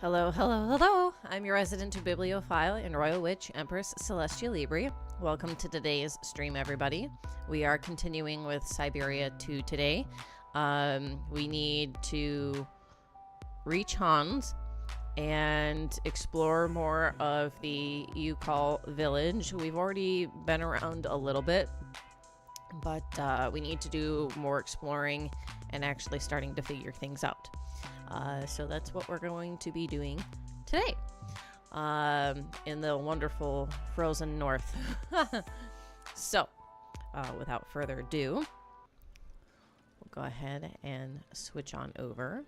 Hello, hello, hello! I'm your resident bibliophile and royal witch, Empress Celestia Libri. Welcome to today's stream, everybody. We are continuing with Syberia 2 today. We need to reach Hans and explore more of the Youkal village. We've already been around a little bit, but we need to do more exploring and actually starting to figure things out. So that's what we're going to be doing today in the wonderful frozen north. So, without further ado, we'll go ahead and switch on over.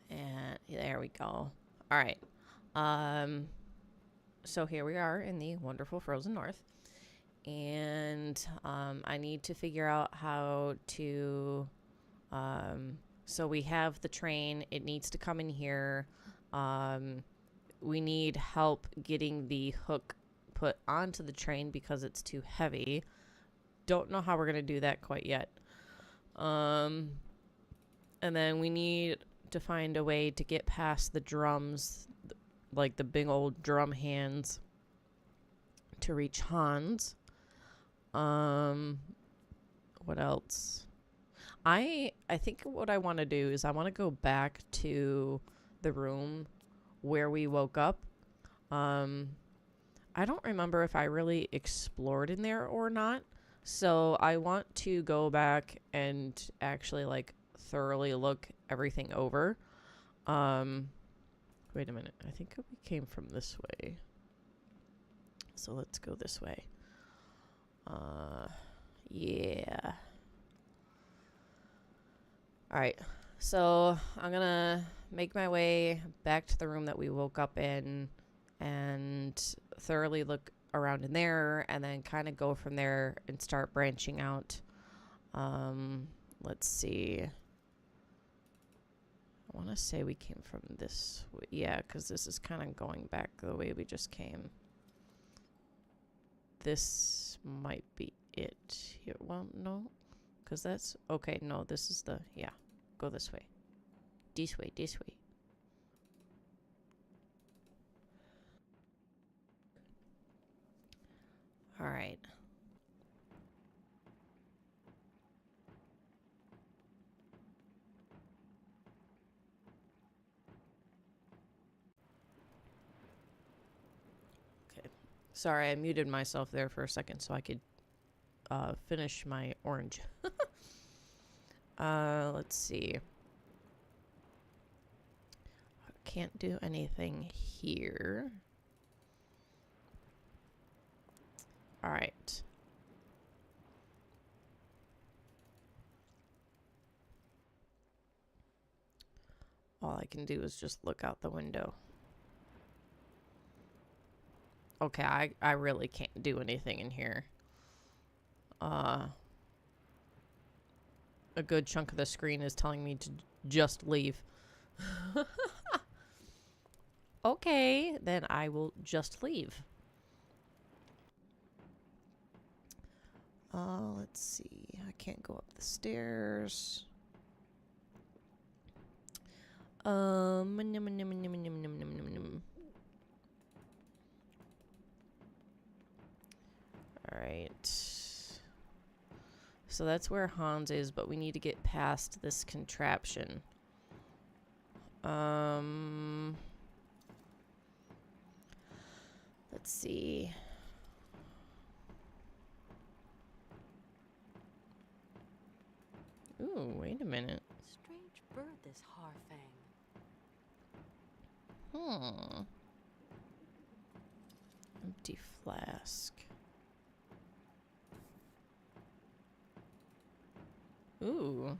And there we go. All right. So here we are in the wonderful frozen north. And I need to figure out how to... so we have the train. It needs to come in here. We need help getting the hook put onto the train because it's too heavy. Don't know how we're going to do that quite yet. And then we need to find a way to get past the drums, like the big old drum hands, to reach Hans. What else? I think what I want to do is I want to go back to the room where we woke up. I don't remember if I really explored in there or not. So I want to go back and actually like thoroughly look everything over. Wait a minute. I think we came from this way. So let's go this way. Yeah. Alright, so I'm gonna make my way back to the room that we woke up in and thoroughly look around in there and then kind of go from there and start branching out. Let's see. I want to say we came from this way. Yeah, because this is kind of going back the way we just came. This might be it here. Well, no, because that's okay. No, this is the, yeah, go this way. This way, this way. All right. Okay. Sorry, I muted myself there for a second so I could finish my orange. Let's see. I can't do anything here. All right. All I can do is just look out the window. Okay, I really can't do anything in here. A good chunk of the screen is telling me to just leave. Okay, then I will just leave. Let's see. I can't go up the stairs. All right. So that's where Hans is, but we need to get past this contraption. Let's see. Ooh, wait a minute. Strange bird, this Harfang. Empty flask. Ooh.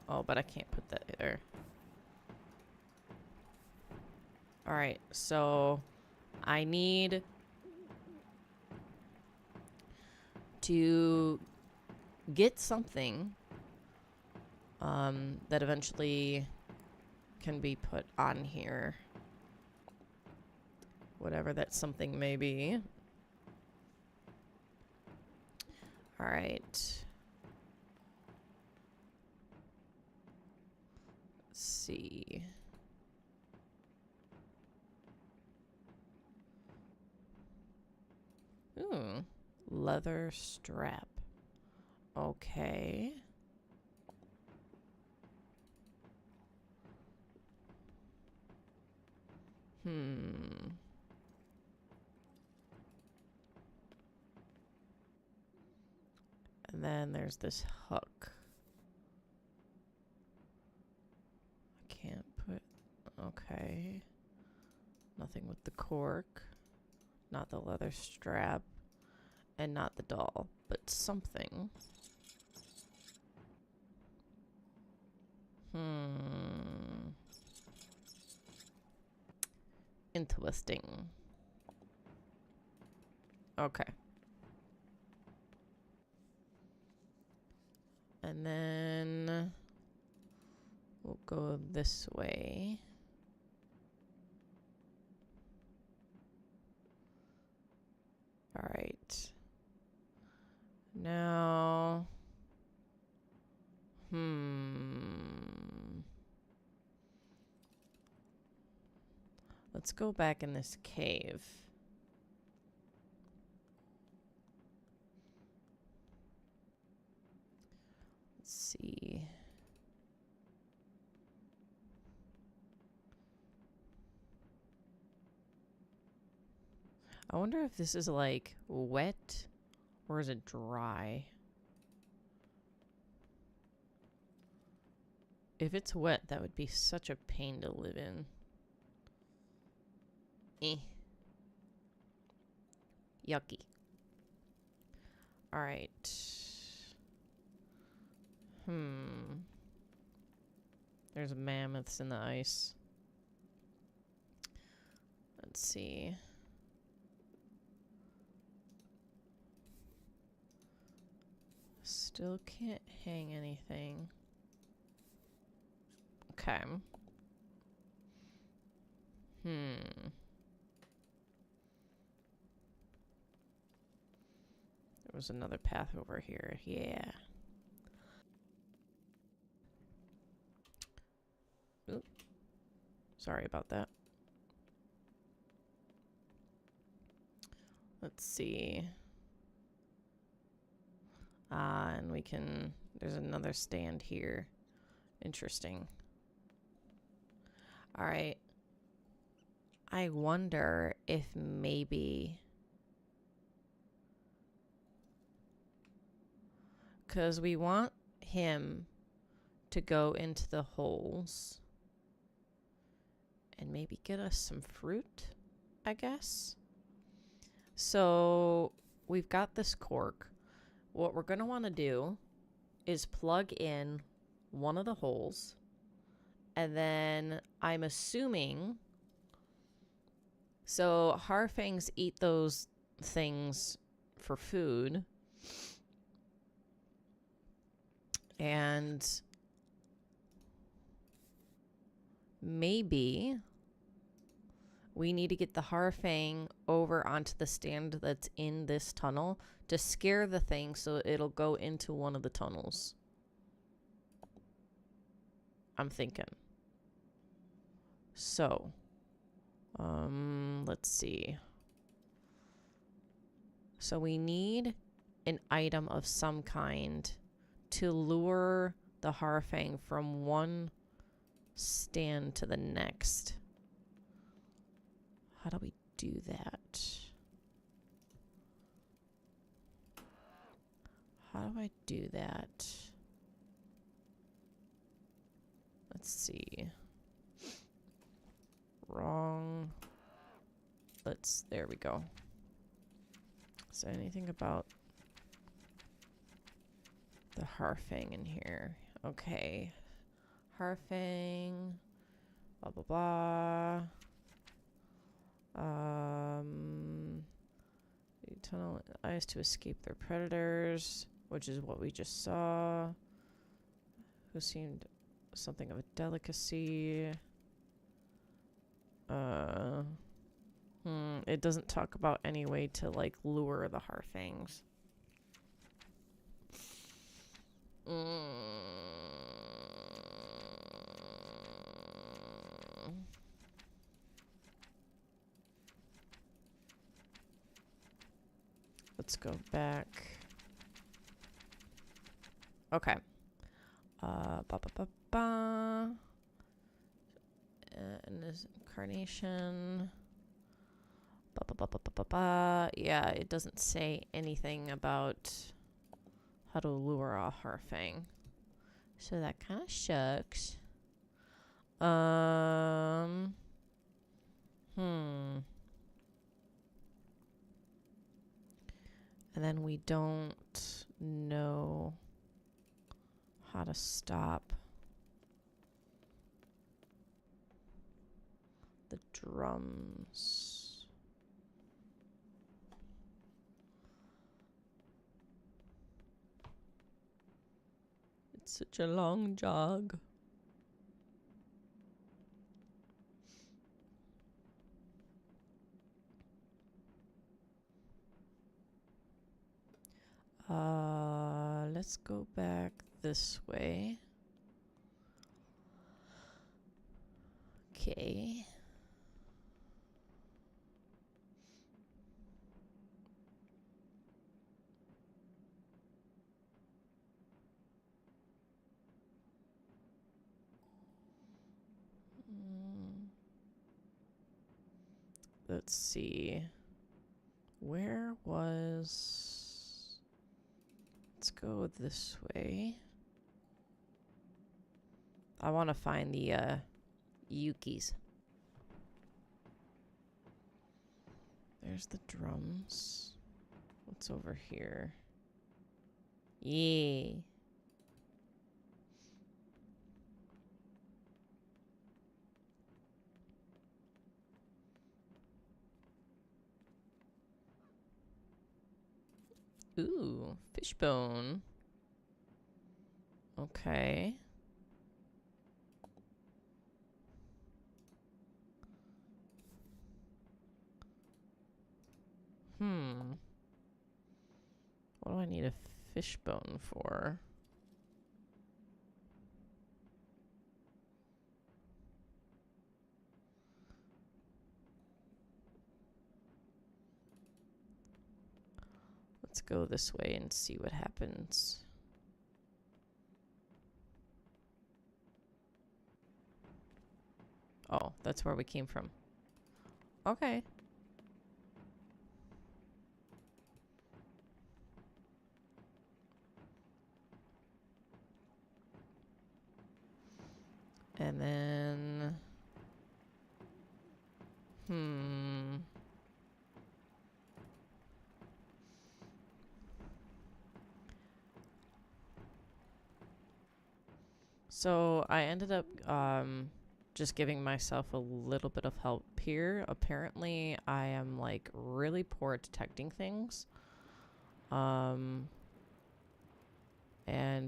Oh, but I can't put that there. Alright, so I need to get something that eventually can be put on here. Whatever that something may be. Alright. see. Ooh, leather strap. Okay. Hmm. And then there's this hook. I can't put... Okay. Nothing with the cork. Not the leather strap. And not the doll. But something. Interesting. Okay. And then we'll go this way. All right. Now, let's go back in this cave. Let's see. I wonder if this is like wet or is it dry? If it's wet, that would be such a pain to live in. Yucky. All right. There's mammoths in the ice. Let's see. Still can't hang anything. Okay. There was another path over here. Yeah. Oop. Sorry about that. Let's see. And we can... There's another stand here. Interesting. Alright. I wonder if maybe... Because we want him to go into the holes. And maybe get us some fruit, I guess. So we've got this cork. What we're going to want to do is plug in one of the holes. And then I'm assuming... So harfangs eat those things for food. And maybe we need to get the harfang over onto the stand that's in this tunnel to scare the thing so it'll go into one of the tunnels. I'm thinking. So, let's see. So we need an item of some kind to lure the harfang from one stand to the next. How do we do that? How do I do that? Let's see. Wrong. There we go. Is there anything about the harfang in here? Okay. Harfang. Blah, blah, blah. Tunnel eyes to escape their predators, which is what we just saw. Who seemed something of a delicacy. It doesn't talk about any way to like lure the harfangs. let's go back. Okay. Ba ba ba ba. And this incarnation. Ba ba ba ba ba ba ba. Yeah, it doesn't say anything about how to lure a Harfang. So that kind of shucks. And then we don't know how to stop the drums. It's such a long jog. Let's go back this way. Okay. Let's see. Where was... Let's go this way. I want to find the Yukis. There's the drums. What's over here? Yeah. Ooh, fishbone. Okay. What do I need a fishbone for? Let's go this way and see what happens. Oh, that's where we came from. Okay. And then... So I ended up just giving myself a little bit of help here. Apparently I am like really poor at detecting things. And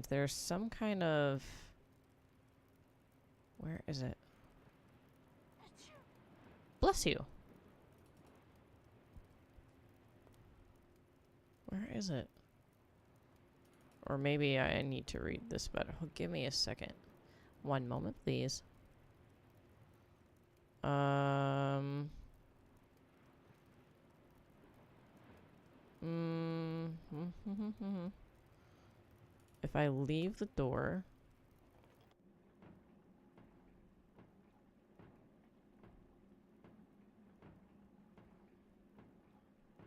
there's some kind of... Where is it? Bless you. Where is it? Or maybe I need to read this better. Oh, give me a second. One moment, please. If I leave the door...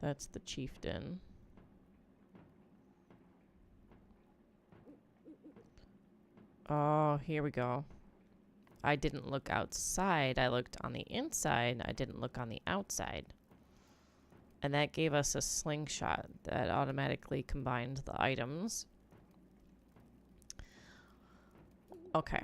That's the chieftain. Oh, here we go. I didn't look outside. I looked on the inside. I didn't look on the outside. And that gave us a slingshot that automatically combined the items. Okay.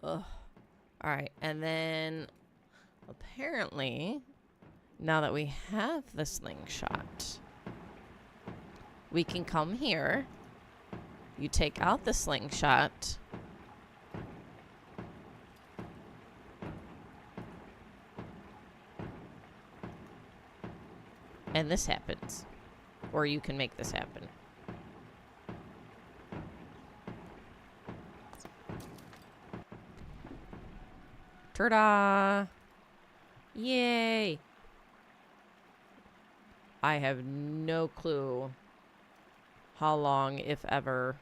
Ugh. Alright, and then apparently, now that we have the slingshot, we can come here. You take out the slingshot. And this happens. Or you can make this happen. Ta-da! Yay! I have no clue how long, if ever,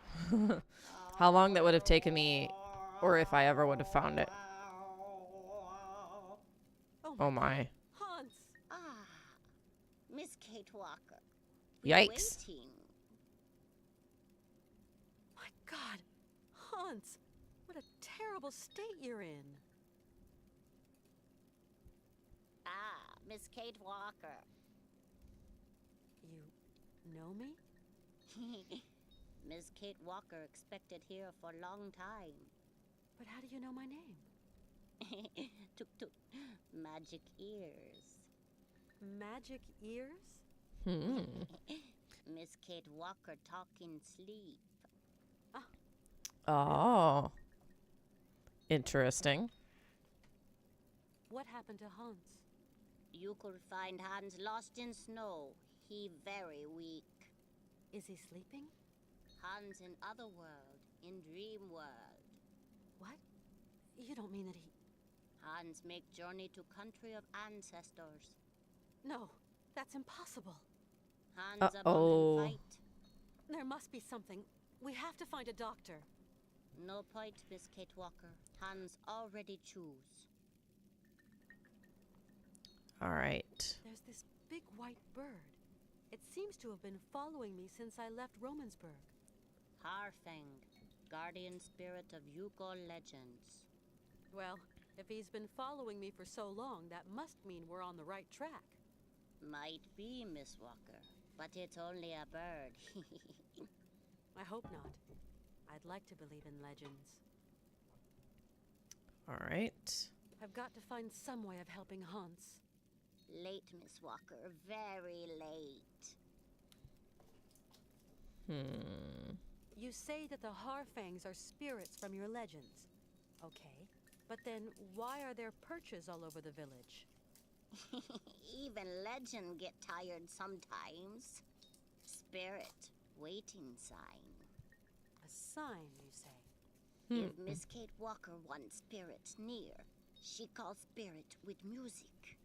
how long that would have taken me, or if I ever would have found it. Oh my. Hans! Ah, Miss Kate Walker. Yikes. Waiting. My God! Hans! What a terrible state you're in. Ah, Miss Kate Walker. You know me? Miss Kate Walker expected here for a long time. But how do you know my name? Tuk tuk. Magic ears. Magic ears? Miss Kate Walker talk in sleep. Oh. Interesting. What happened to Hans? You could find Hans lost in snow. He very weak. Is he sleeping? Hans in other world, in dream world. What? You don't mean that he... Hans make journey to country of ancestors. No, that's impossible. Hans Uh-oh. abandon fight. There must be something. We have to find a doctor. No point, Miss Kate Walker. Hans already choose. All right. There's this big white bird. It seems to have been following me since I left Romansburg. Harfang, guardian spirit of Youkal legends. Well, if he's been following me for so long, that must mean we're on the right track. Might be, Miss Walker, but it's only a bird. I hope not. I'd like to believe in legends. All right. I've got to find some way of helping Hans. Late, Miss Walker, very late. You say that the Harfangs are spirits from your legends. Okay, but then why are there perches all over the village? Even legend get tired sometimes. Spirit, waiting sign. A sign, you say? If Miss Kate Walker wants spirits near, she calls spirit with music.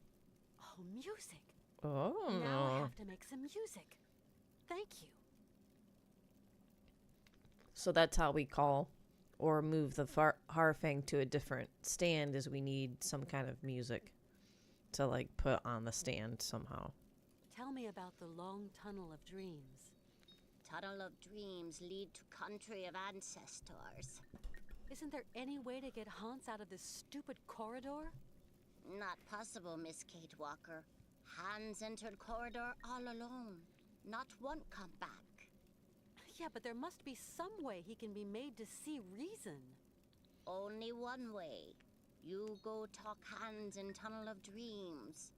Oh, music! Oh. Now I have to make some music. Thank you. So that's how we call or move the Harfang to a different stand, is we need some kind of music to like put on the stand somehow. Tell me about the long tunnel of dreams. Tunnel of dreams lead to country of ancestors. Isn't there any way to get Hans out of this stupid corridor? Not possible, Miss Kate Walker. Hans entered corridor all alone. Not one come back. Yeah, but there must be some way he can be made to see reason. Only one way. You go talk Hans in Tunnel of Dreams.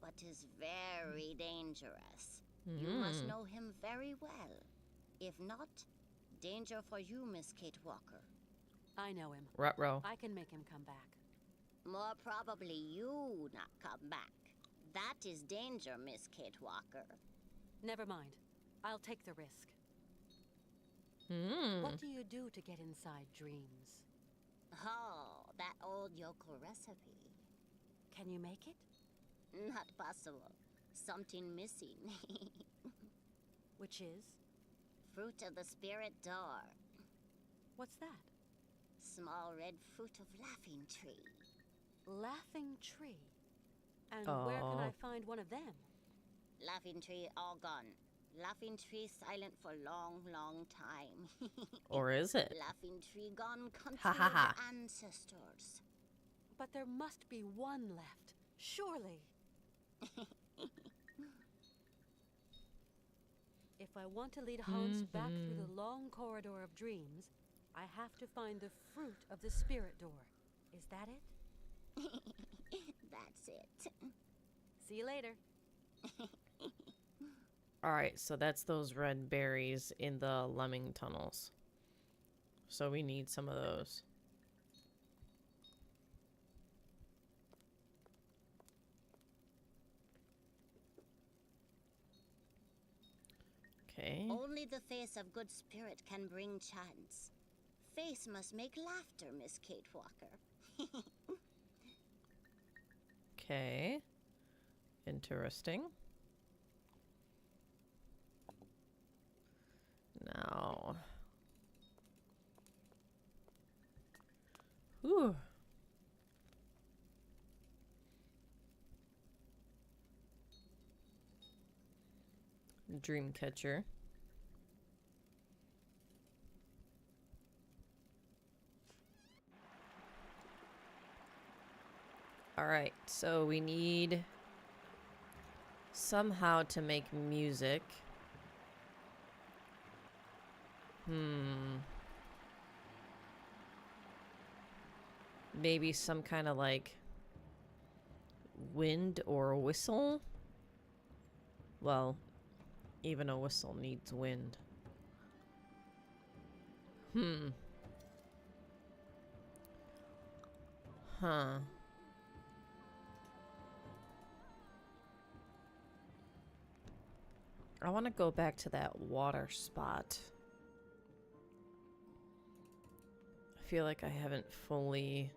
But is very dangerous. You must know him very well. If not, danger for you, Miss Kate Walker. I know him. Ruh-roh. I can make him come back. More probably you not come back. That is danger, Miss Kate Walker. Never mind. I'll take the risk. What do you do to get inside dreams? Oh, that old Youkal recipe. Can you make it? Not possible. Something missing. Which is? Fruit of the spirit door. What's that? Small red fruit of laughing tree. Laughing tree. And where can I find one of them? Laughing tree all gone. Laughing tree silent for long, long time. Or is it? Laughing tree gone country Ha, ha, ha. of the ancestors. But there must be one left. Surely. If I want to lead Hans back through the long corridor of dreams, I have to find the fruit of the spirit door. Is that it? That's it. See you later. All right, so that's those red berries in the lemming tunnels. So we need some of those. Okay. Only the face of good spirit can bring chance. Face must make laughter, Miss Kate Walker. Okay. Interesting. Now. Whew. Dreamcatcher. Alright, so we need somehow to make music. Maybe some kind of like wind or a whistle? Well, even a whistle needs wind. Huh. I want to go back to that water spot. I feel like I haven't fully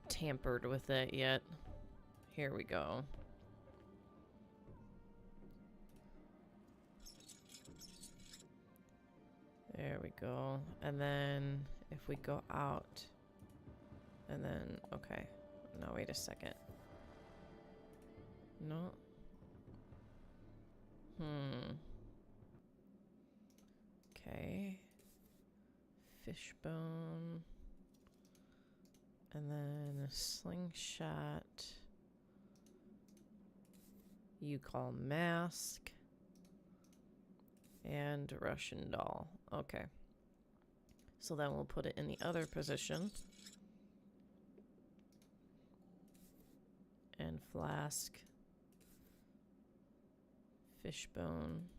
tampered with it yet. Here we go. There we go. And then if we go out and then, okay. No, wait a second. No. Okay. Fishbone. And then a slingshot. Youkal mask. And Russian doll. Okay. So then we'll put it in the other position. And flask. Fishbone.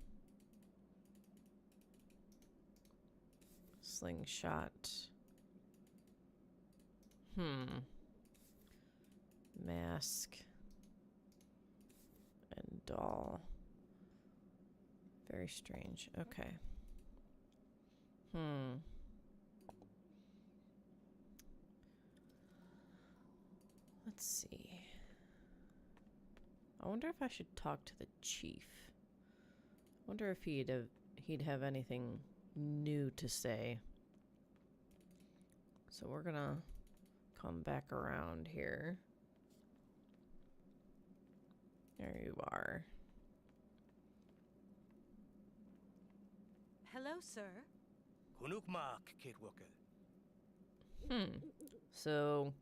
Slingshot. Mask. And doll. Very strange. Okay. Let's see. I wonder if I should talk to the chief. I wonder if he'd have anything new to say. So we're gonna come back around here. There you are. Hello, sir. Kunukmak, Kate Youkal. So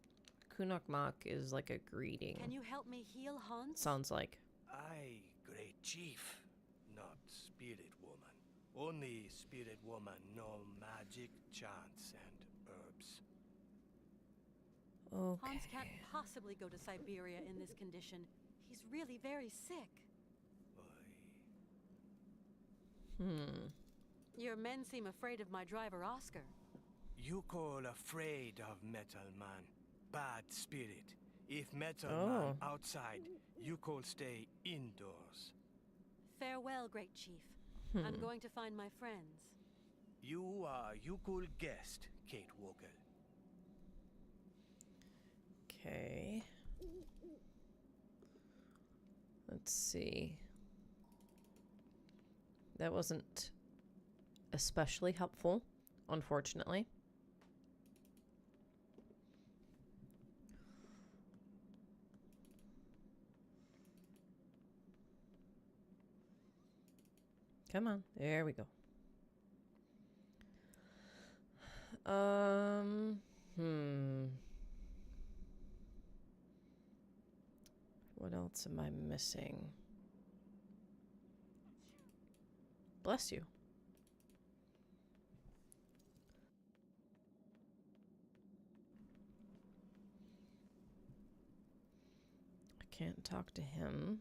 Kunokmak is like a greeting. Can you help me heal Hans? Sounds like. I, great chief, not spirit woman. Only spirit woman know magic, chants, and herbs. Okay. Hans can't possibly go to Syberia in this condition. He's really very sick. Your men seem afraid of my driver, Oscar. You call afraid of metal man. Bad spirit. If metal man outside, you call stay indoors. Farewell, great chief. I'm going to find my friends. You are Youkal guest, Kate Youkal. Okay. Let's see. That wasn't especially helpful, unfortunately. Come on. There we go. What else am I missing? Bless you. I can't talk to him.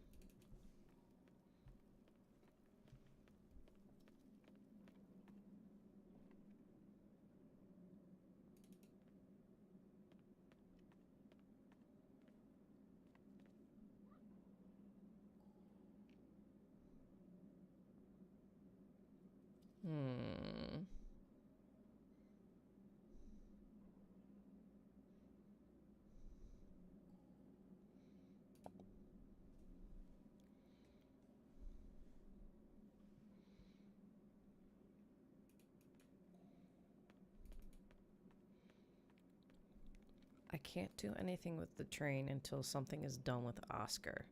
I can't do anything with the train until something is done with Oscar.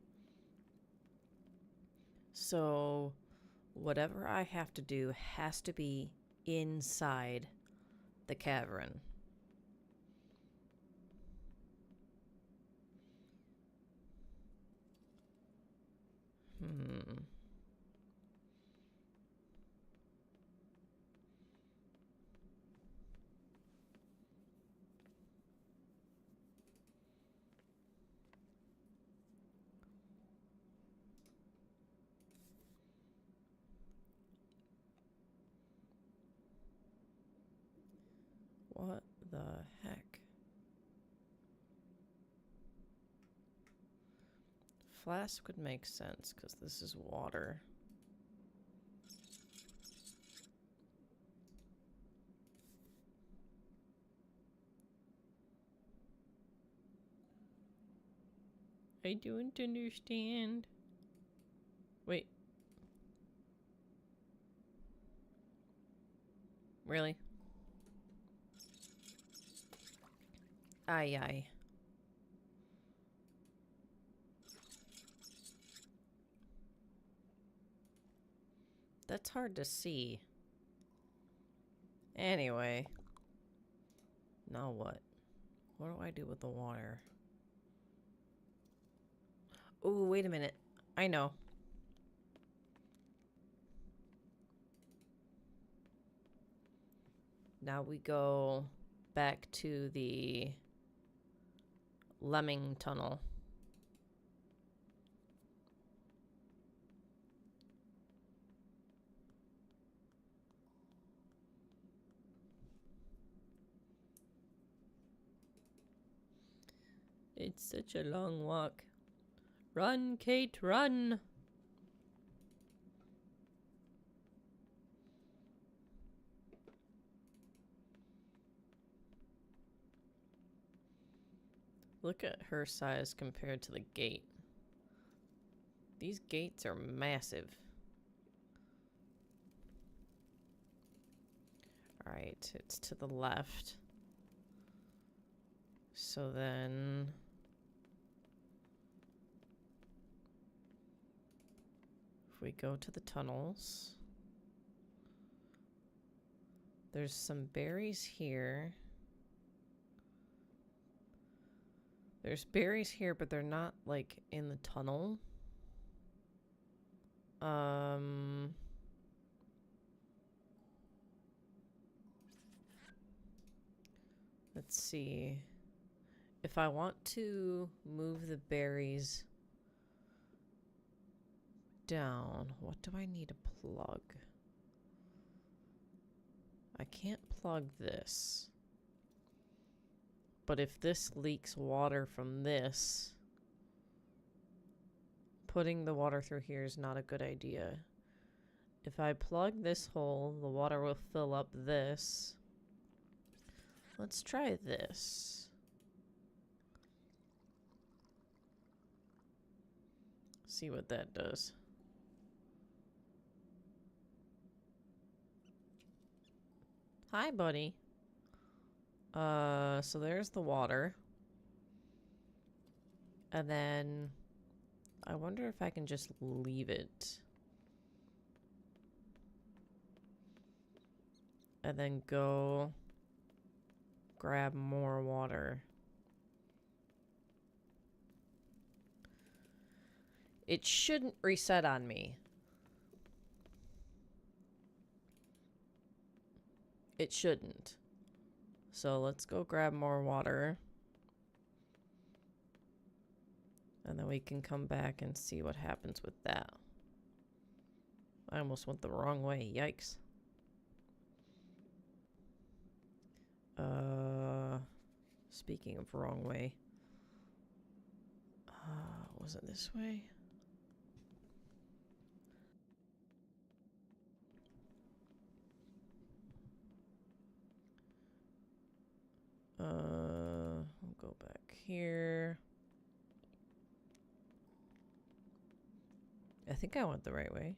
So whatever I have to do has to be inside the cavern. What the heck? Flask would make sense because this is water. I don't understand. Wait. Really? Aye, aye. That's hard to see. Anyway. Now what? What do I do with the water? Oh, wait a minute. I know. Now we go back to the lemming tunnel. It's such a long walk. Run, Kate, run! Look at her size compared to the gate. These gates are massive. Alright, it's to the left. So then... if we go to the tunnels... there's some berries here. There's berries here, but they're not, like, in the tunnel. Let's see. If I want to move the berries down, what do I need to plug? I can't plug this. But if this leaks water from this, putting the water through here is not a good idea. If I plug this hole, the water will fill up this. Let's try this. See what that does. Hi, buddy. So there's the water. And then I wonder if I can just leave it. And then go grab more water. It shouldn't reset on me. It shouldn't. So let's go grab more water. And then we can come back and see what happens with that. I almost went the wrong way. Yikes. Speaking of wrong way. Was it this way? I'll go back here. I think I went the right way.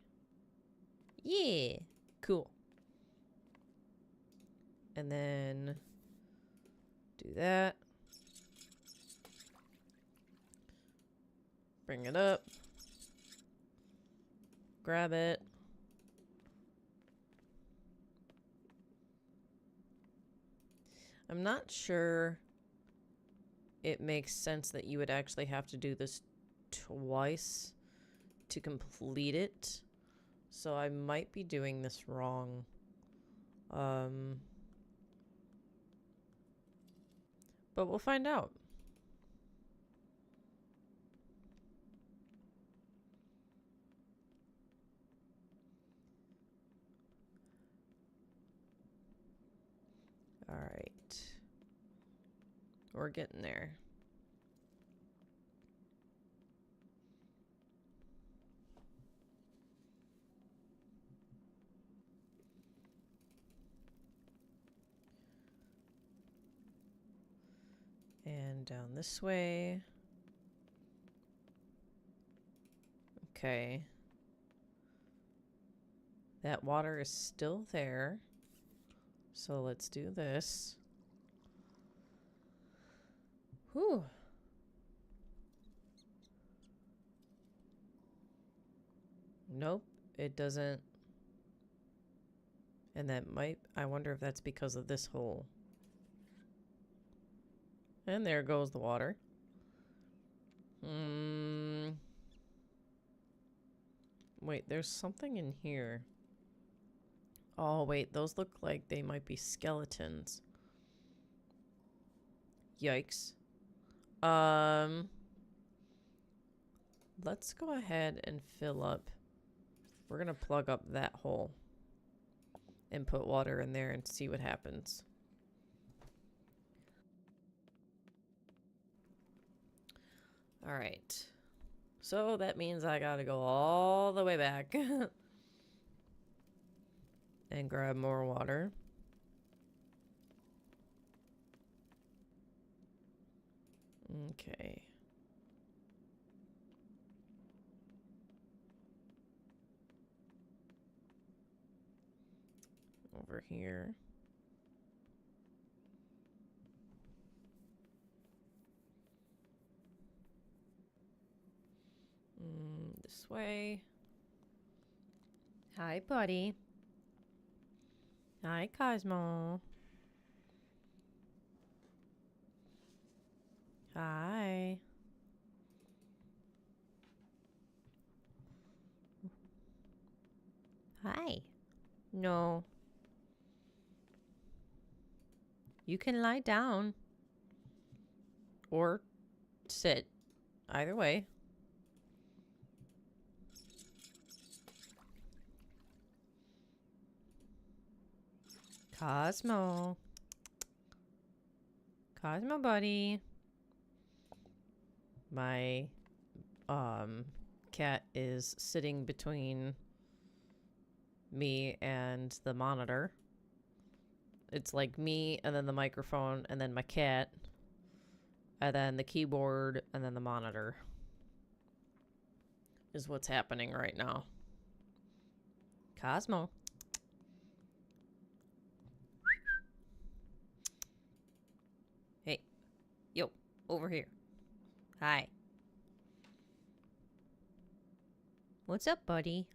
Yeah, cool. And then do that. Bring it up. Grab it. I'm not sure it makes sense that you would actually have to do this twice to complete it. So I might be doing this wrong. But we'll find out. All right. We're getting there. And down this way. Okay. That water is still there. So let's do this. Whew. Nope, it doesn't. And that might, I wonder if that's because of this hole. And there goes the water. Wait, there's something in here. Oh, wait, those look like they might be skeletons. Yikes. Let's go ahead and fill up. We're gonna plug up that hole and put water in there and see what happens. All right. So that means I gotta go all the way back and grab more water. Okay. Over here. This way. Hi, buddy. Hi, Cosmo. Hi. Hi. No. You can lie down. Or sit. Either way. Cosmo. Cosmo, buddy. My cat is sitting between me and the monitor. It's like me and then the microphone and then my cat and then the keyboard and then the monitor is what's happening right now. Cosmo. Hey. Yo, over here. Hi. What's up, buddy?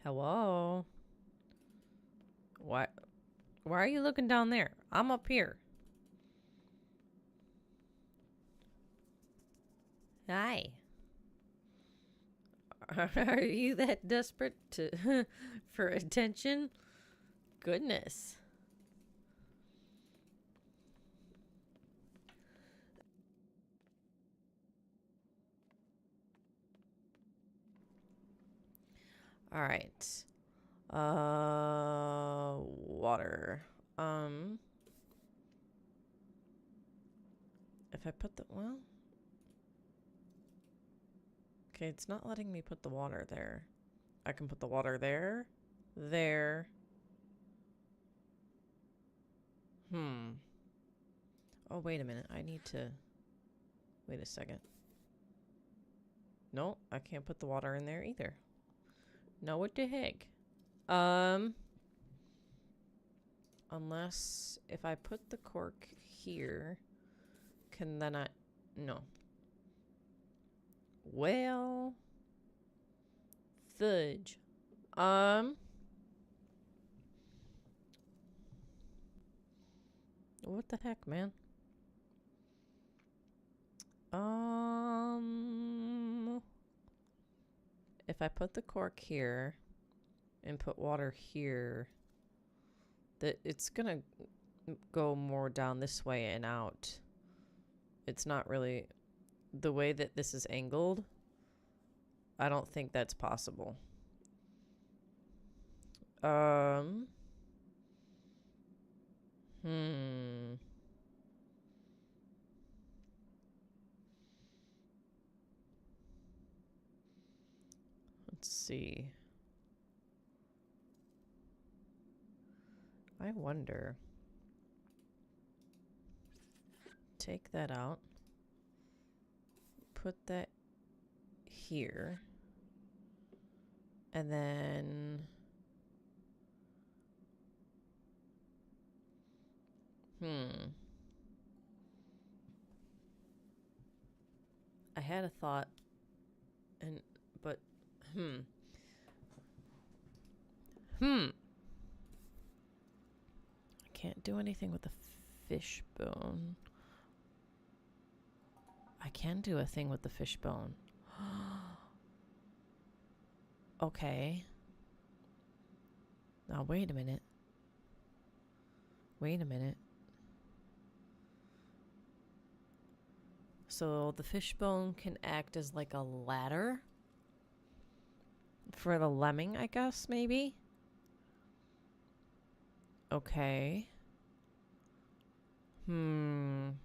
Hello? Why are you looking down there? I'm up here. Hi. Are you that desperate to for attention? Goodness. All right. Water. If I put the, well. Okay, it's not letting me put the water there. I can put the water there. There. Oh, wait a minute. I need to, wait a second. No, I can't put the water in there either. No, what the heck? Unless if I put the cork here, can then I, no. Well, fudge. What the heck, man? If I put the cork here and put water here, that it's gonna go more down this way and out. It's not really the way that this is angled. I don't think that's possible. Let's see. I wonder. Take that out. Put that here. And then... I had a thought, but I can't do anything with the fish bone. I can do a thing with the fish bone. Okay. Now wait a minute. Wait a minute. So the fishbone can act as like a ladder for the lemming, I guess, maybe? Okay. And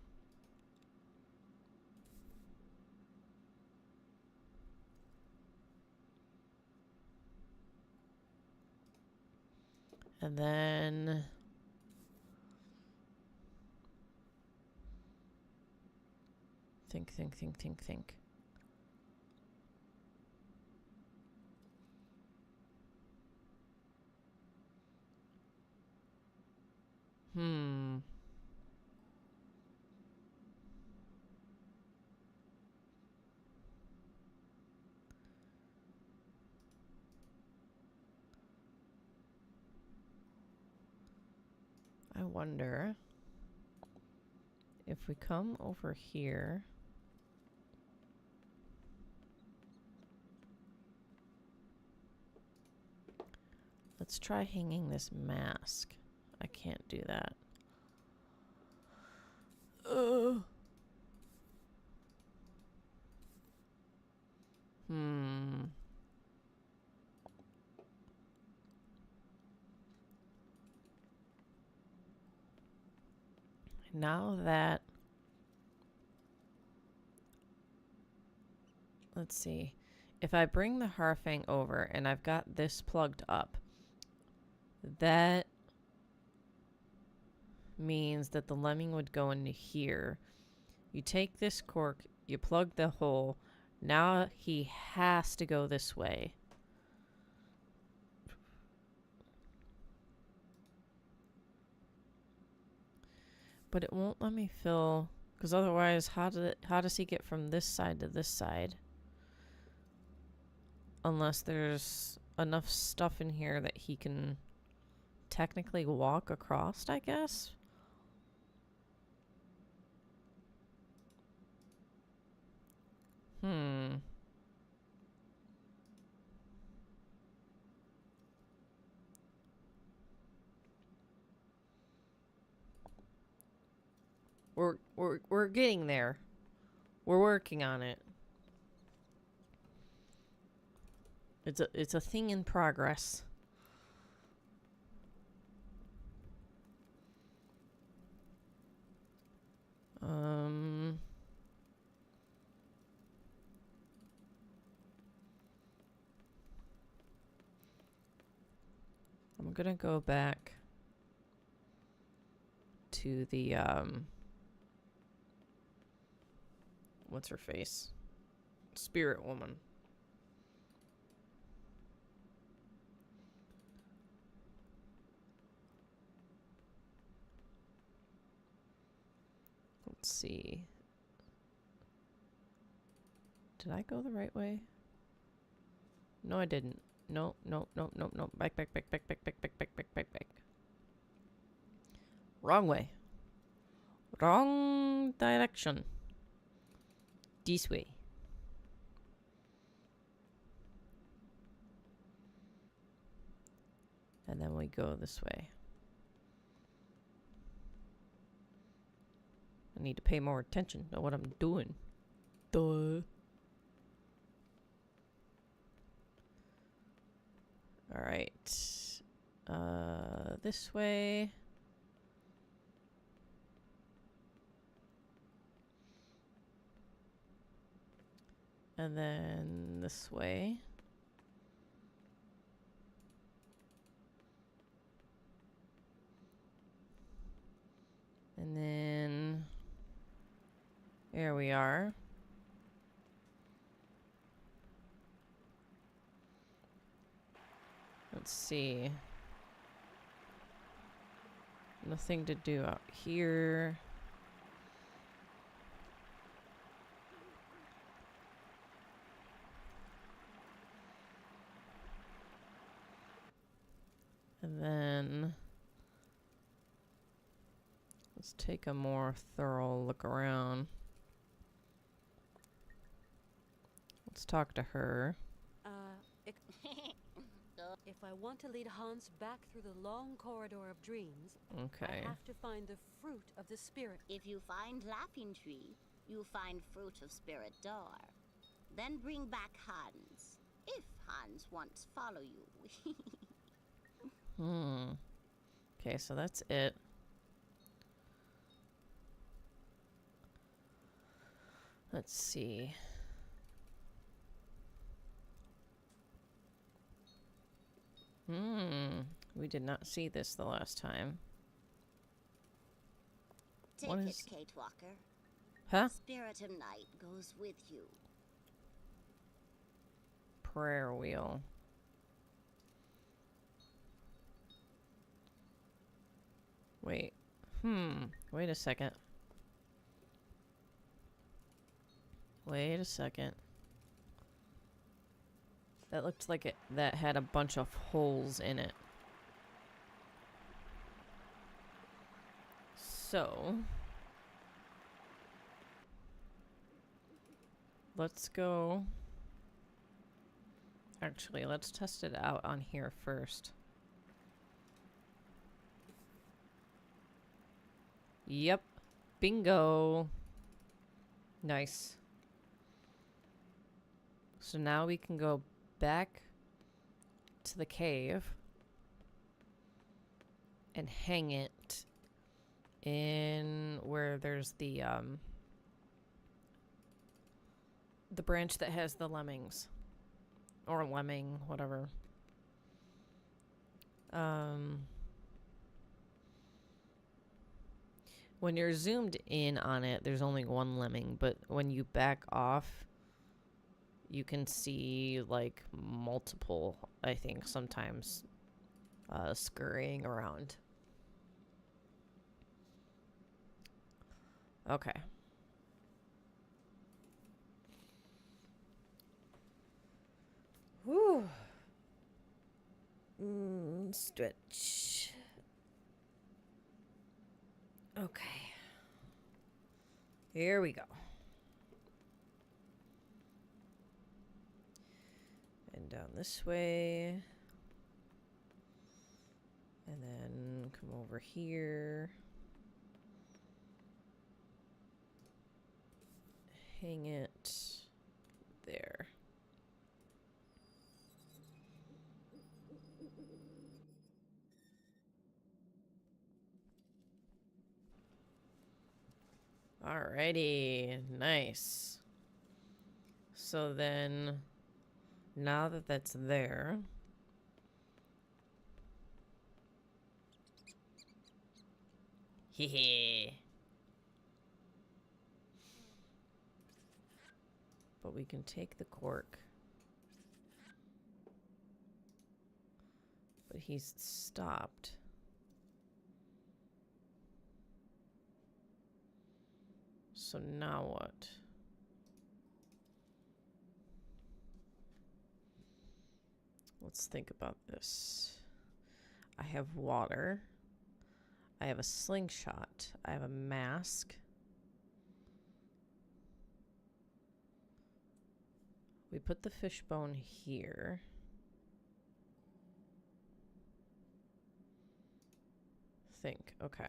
then... Think. I wonder if we come over here. Let's try hanging this mask. I can't do that. Now that... Let's see. If I bring the Harfang over and I've got this plugged up, that means that the lemming would go into here. You take this cork, you plug the hole. Now he has to go this way. But it won't let me fill, because otherwise how does he get from this side to this side? Unless there's enough stuff in here that he can technically walk across, I guess. We're getting there. We're working on it. It's a thing in progress. I'm gonna go back to the what's her face? Spirit woman. Let's see. Did I go the right way? No, I didn't. No, no, no, no, no. Back, back, back, back, back, back, back, back, back, back, back. Wrong way. Wrong direction. This way. And then we go this way. I need to pay more attention to what I'm doing. Duh. Alright. This way. And then this way. And then here we are. Let's see. Nothing to do out here. And then let's take a more thorough look around. Let's talk to her. If I want to lead Hans back through the long corridor of dreams, Okay. I have to find the fruit of the spirit. If you find Laughing Tree, you find Fruit of Spirit Door. Then bring back Hans. If Hans wants follow you. Okay, so that's it. Let's see. We did not see this the last time. Take What it, is- Kate Walker. Huh? Spirit of Night goes with you. Prayer wheel. Wait. Wait a second. Wait a second. That looked like that had a bunch of holes in it. So let's go. Actually, let's test it out on here first. Yep. Bingo. Nice. So now we can go back to the cave and hang it in where there's the branch that has the lemmings. Or lemming, whatever. When you're zoomed in on it, there's only one lemming, but when you back off, you can see like multiple, I think, sometimes scurrying around. Okay. Whew. Stretch. Okay. Here we go. And down this way. And then come over here. Hang it there. Alrighty, nice. So then, now that that's there, hehe. But we can take the cork. But he's stopped. So now what? Let's think about this. I have water. I have a slingshot. I have a mask. We put the fishbone here. Think. Okay.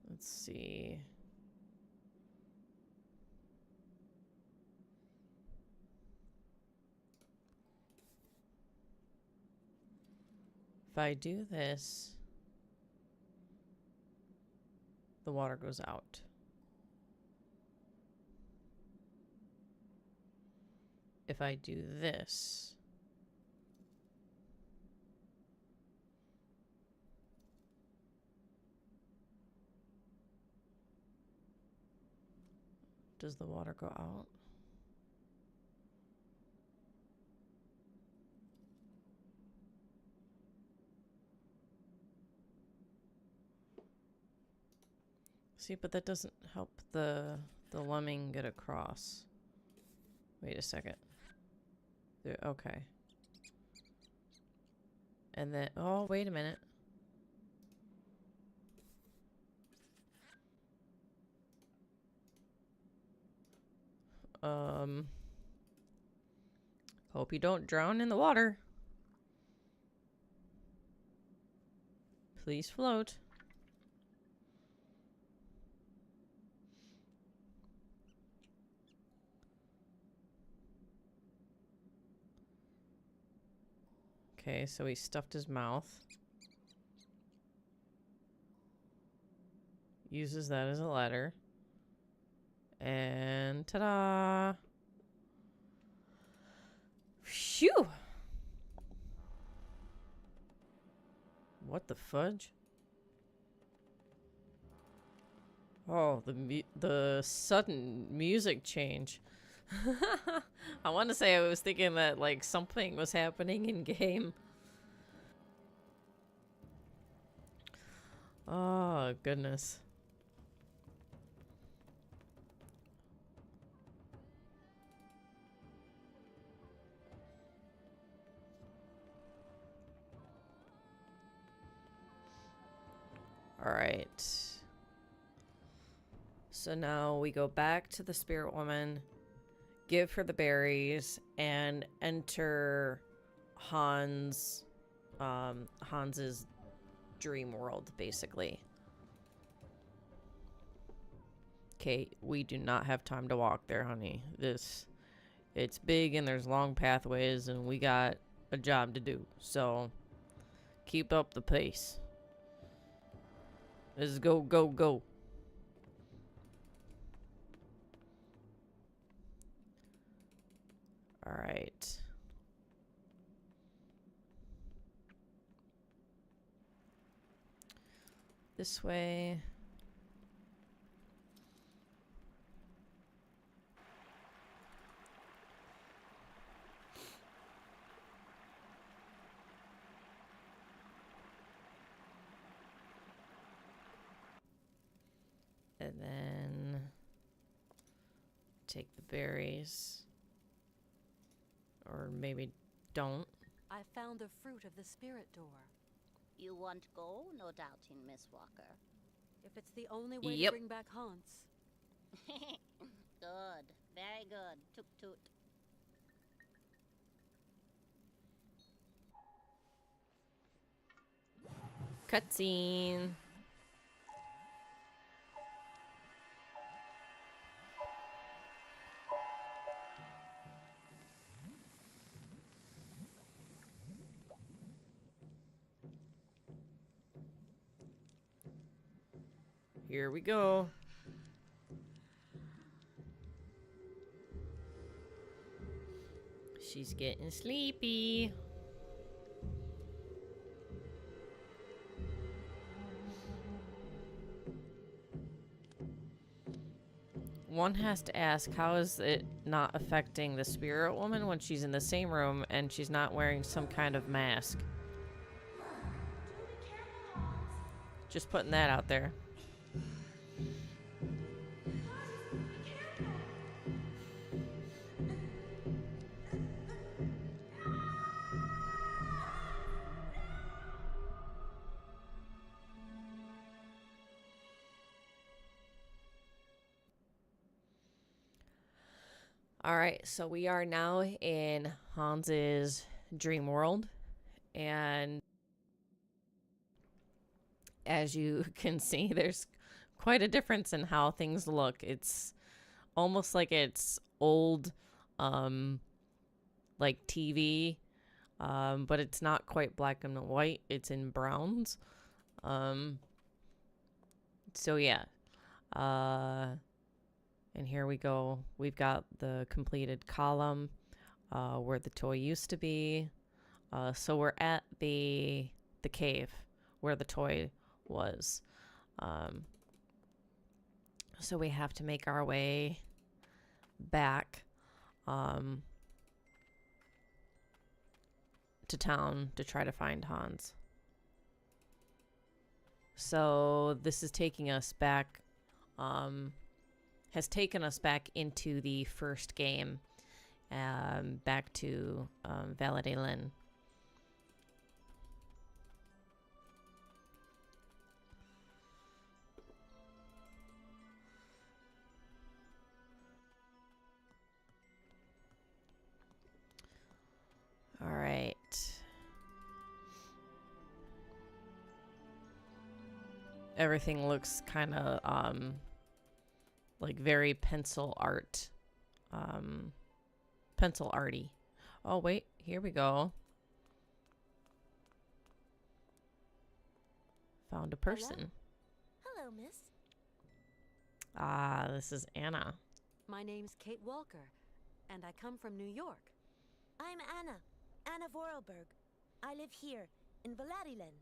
Let's see. If I do this, the water goes out. If I do this, does the water go out? See, but that doesn't help the lemming get across. Wait a second. There, okay. And then, oh, wait a minute. Hope you don't drown in the water. Please float. Okay, so he stuffed his mouth. Uses that as a ladder. And ta-da! Phew! What the fudge? Oh, the sudden music change. I want to say I was thinking that like something was happening in game. Oh, goodness. All right. So now we go back to the spirit woman, give her the berries, and enter Hans's dream world, basically. Okay, we do not have time to walk there, honey. It's big and there's long pathways and we got a job to do. So keep up the pace. Let's go, go, go. All right. This way. And then take the berries. Or maybe don't. I found the fruit of the spirit door. You want go? No doubting, Miss Walker. If it's the only way Yep. to bring back Hans. Good. Very good. Toot toot. Cutscene. Here we go. She's getting sleepy. one has to ask, how is it not affecting the spirit woman when she's in the same room and she's not wearing some kind of mask? Just putting that out there. All right, so we are now in Hans's dream world, and as you can see, there's quite a difference in how things look. It's almost like it's old, like TV, but it's not quite black and white. It's in browns. So yeah, and here we go. We've got the completed column where the toy used to be. So we're at the cave where the toy was. So we have to make our way back to town to try to find Hans. So this is taking us back, has taken us back into the first game, back to Valade Lynn. All right. Everything looks kind of like very pencil art, pencil arty. Oh wait, here we go. Found a person. Hello, miss. Ah, this is Anna. My name's Kate Walker, and I come from New York. I'm Anna Vorarlberg. I live here, in Valadilen.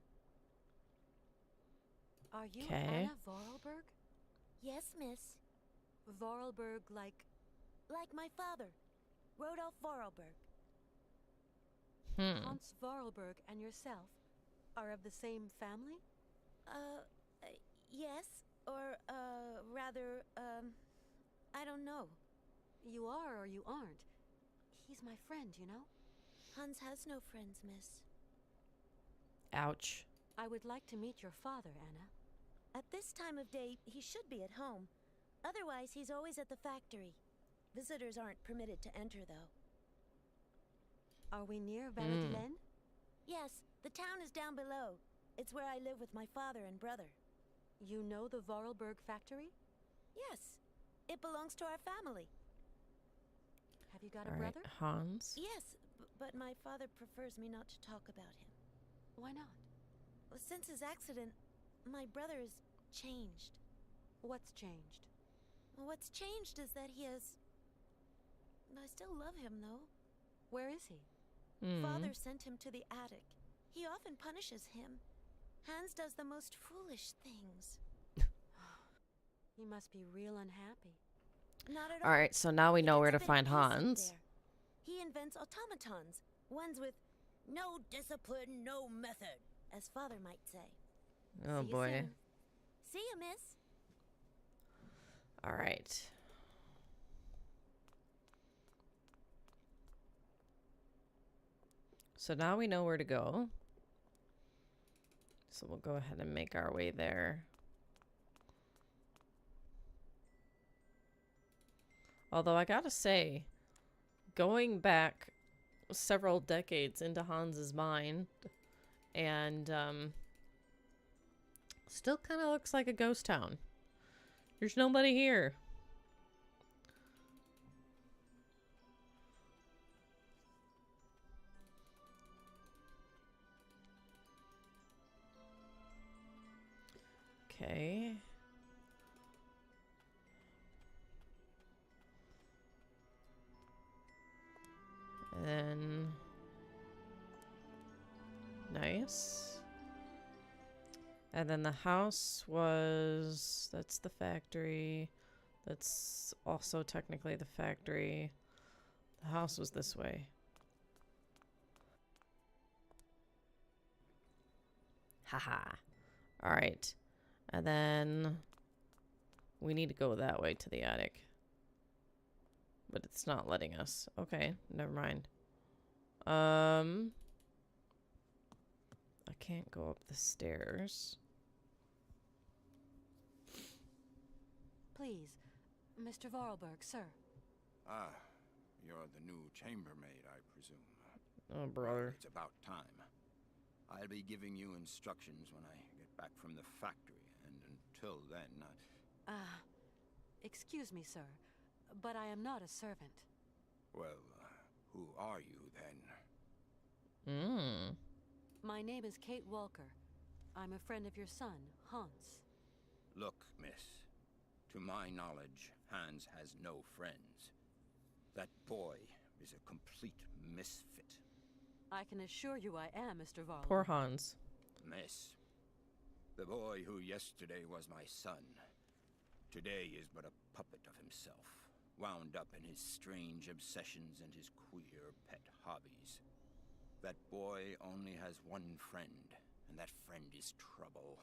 Are you Okay. Anna Vorarlberg? Yes, miss. Vorarlberg like... Like my father, Rodolph Vorarlberg. Hans Vorarlberg and yourself are of the same family? Yes, or, rather, I don't know. You are or you aren't. He's my friend, you know? Hans has no friends, miss. Ouch. I would like to meet your father, Anna. At this time of day, he should be at home. Otherwise, he's always at the factory. Visitors aren't permitted to enter, though. Are we near Valadilen? Yes, the town is down below. It's where I live with my father and brother. You know the Vorarlberg factory? Yes, it belongs to our family. Have you got All a right, brother? Hans. Yes, but my father prefers me not to talk about him. Why not? Well, since his accident, my brother has changed. What's changed? Well, what's changed is that he has... I still love him, though. Where is he? Father sent him to the attic. He often punishes him. Hans does the most foolish things. He must be real unhappy. Not at All right, so now we He know gets where a to bit find impatient Hans. there. He invents automatons, ones with no discipline, no method, as father might say. Oh See you boy. soon. See you, miss. All right. So now we know where to go. So we'll go ahead and make our way there. Although I gotta say, going back several decades into Hans's mind, and still kind of looks like a ghost town. There's nobody here. Okay. And then... Nice. And then the house was... That's the factory. That's also technically the factory. The house was this way. Haha. Alright. And then we need to go that way to the attic. But it's not letting us. Okay, never mind. I can't go up the stairs. Please, Mr. Vorarlberg, sir. Ah, you're the new chambermaid, I presume. Oh, brother. It's about time. I'll be giving you instructions when I get back from the factory, and until then, Excuse me, sir, but I am not a servant. well, who are you then? My name is Kate Walker. I'm a friend of your son, Hans. Look, miss. To my knowledge, Hans has no friends. That boy is a complete misfit. I can assure you I am, Mr. Vorarlberg. Poor Hans. Miss, the boy who yesterday was my son, today is but a puppet of himself, wound up in his strange obsessions and his queer pet hobbies. That boy only has one friend, and that friend is trouble.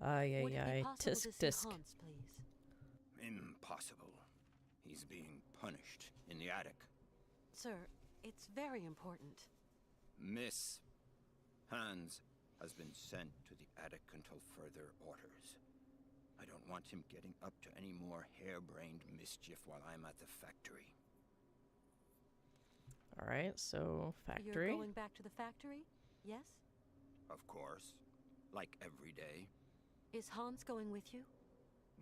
Ay, Would ay, it be ay. possible Tisk, to see tisk. Hans, please? Impossible. He's being punished in the attic. Sir, it's very important. Miss, Hans has been sent to the attic until further orders. I don't want him getting up to any more harebrained mischief while I'm at the factory. Alright, so factory. You're going back to the factory? Yes? Of course. Like every day. Is Hans going with you?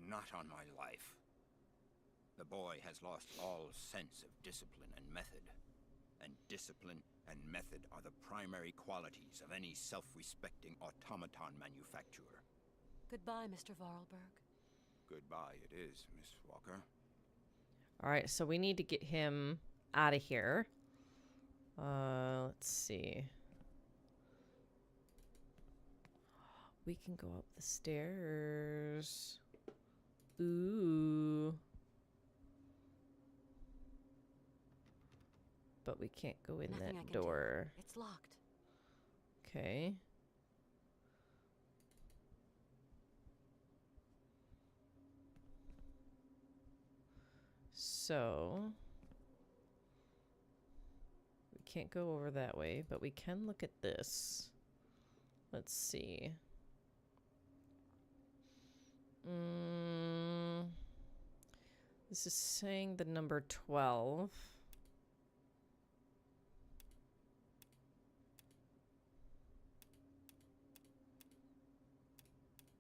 Not on my life. The boy has lost all sense of discipline and method. And discipline and method are the primary qualities of any self-respecting automaton manufacturer. Goodbye, Mr. Vorarlberg. Goodbye it is, Miss Walker. Alright, so we need to get him out of here. Let's see. We can go up the stairs. Ooh. But we can't go in Nothing I that can door. do. It's locked. Okay. So we can't go over that way, but we can look at this. Let's see. This is saying the number 12.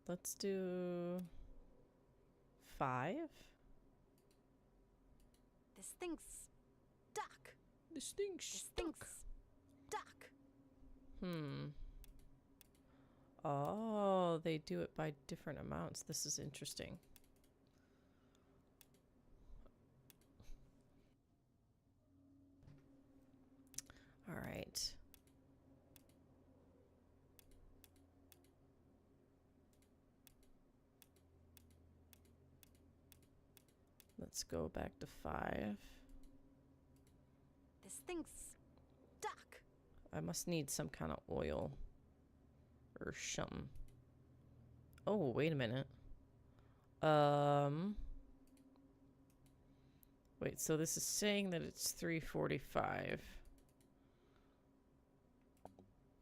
Let's do 5. This thing's stuck. This thing's This thing's stuck. Oh, they do it by different amounts. This is interesting. All right. Let's go back to 5. This thing's stuck. I must need some kind of oil or something. Oh, wait a minute. Wait, so this is saying that it's 3:45.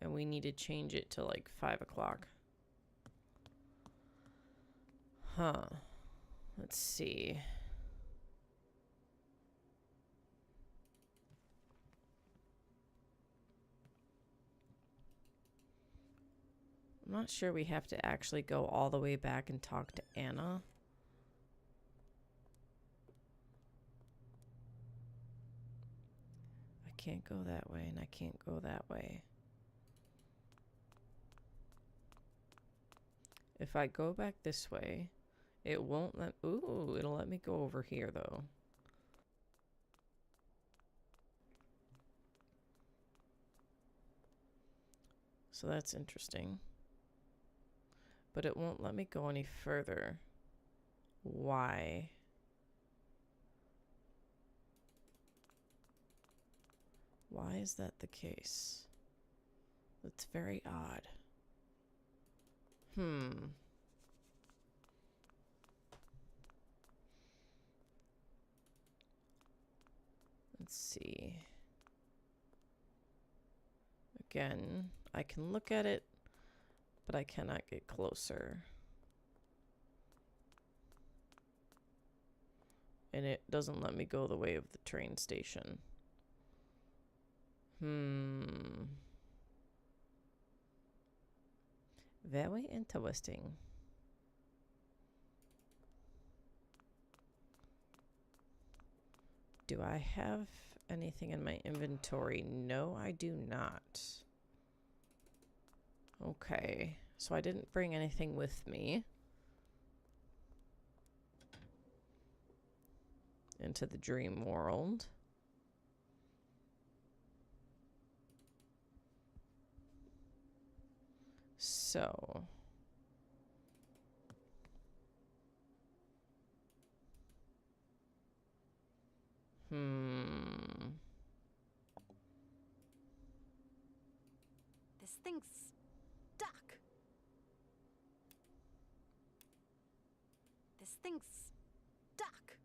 And we need to change it to like 5 o'clock. Huh. Let's see. I'm not sure we have to actually go all the way back and talk to Anna. I can't go that way, and I can't go that way. If I go back this way, it won't let... Ooh, it'll let me go over here, though. So that's interesting. But it won't let me go any further. Why? Why is that the case? That's very odd. Let's see. Again, I can look at it, but I cannot get closer. And it doesn't let me go the way of the train station. Very interesting. Do I have anything in my inventory? No, I do not. Okay, so I didn't bring anything with me into the dream world. So This thing's stuck. This thing's stuck.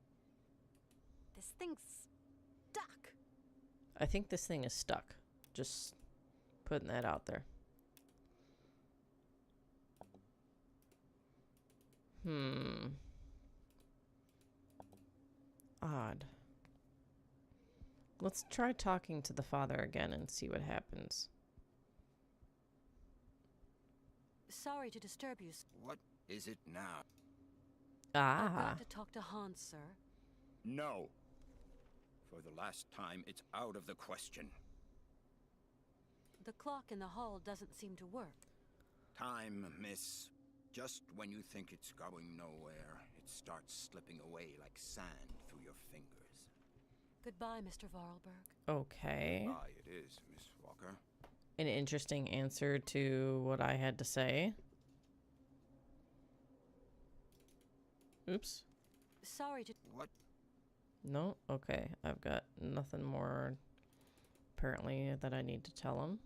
This thing's stuck. I think this thing is stuck. Just putting that out there. Odd. Let's try talking to the father again and see what happens. Sorry to disturb you. What is it now? I've got to talk to Hans, sir. No. For the last time, it's out of the question. The clock in the hall doesn't seem to work. Time, miss. Just when you think it's going nowhere, it starts slipping away like sand through your fingers. Goodbye, Mr. Vorarlberg. Okay. Goodbye it is, Miss Walker. An interesting answer to what I had to say. Oops. Sorry to... What? No? Okay. I've got nothing more, apparently, that I need to tell him.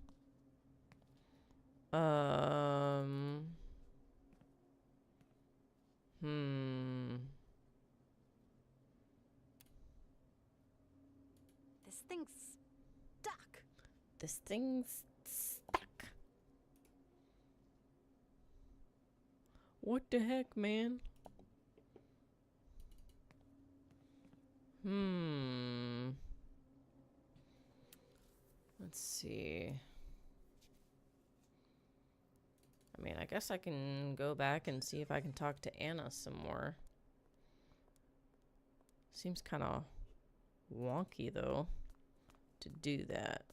This thing's stuck. This thing's stuck. What the heck, man? Let's see. I mean, I guess I can go back and see if I can talk to Anna some more. Seems kind of wonky, though, to do that.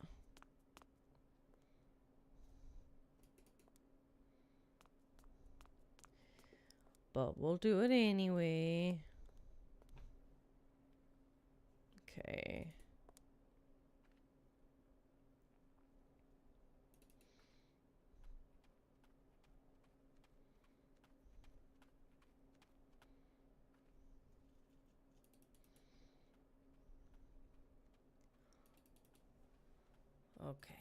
But we'll do it anyway. Okay. Okay.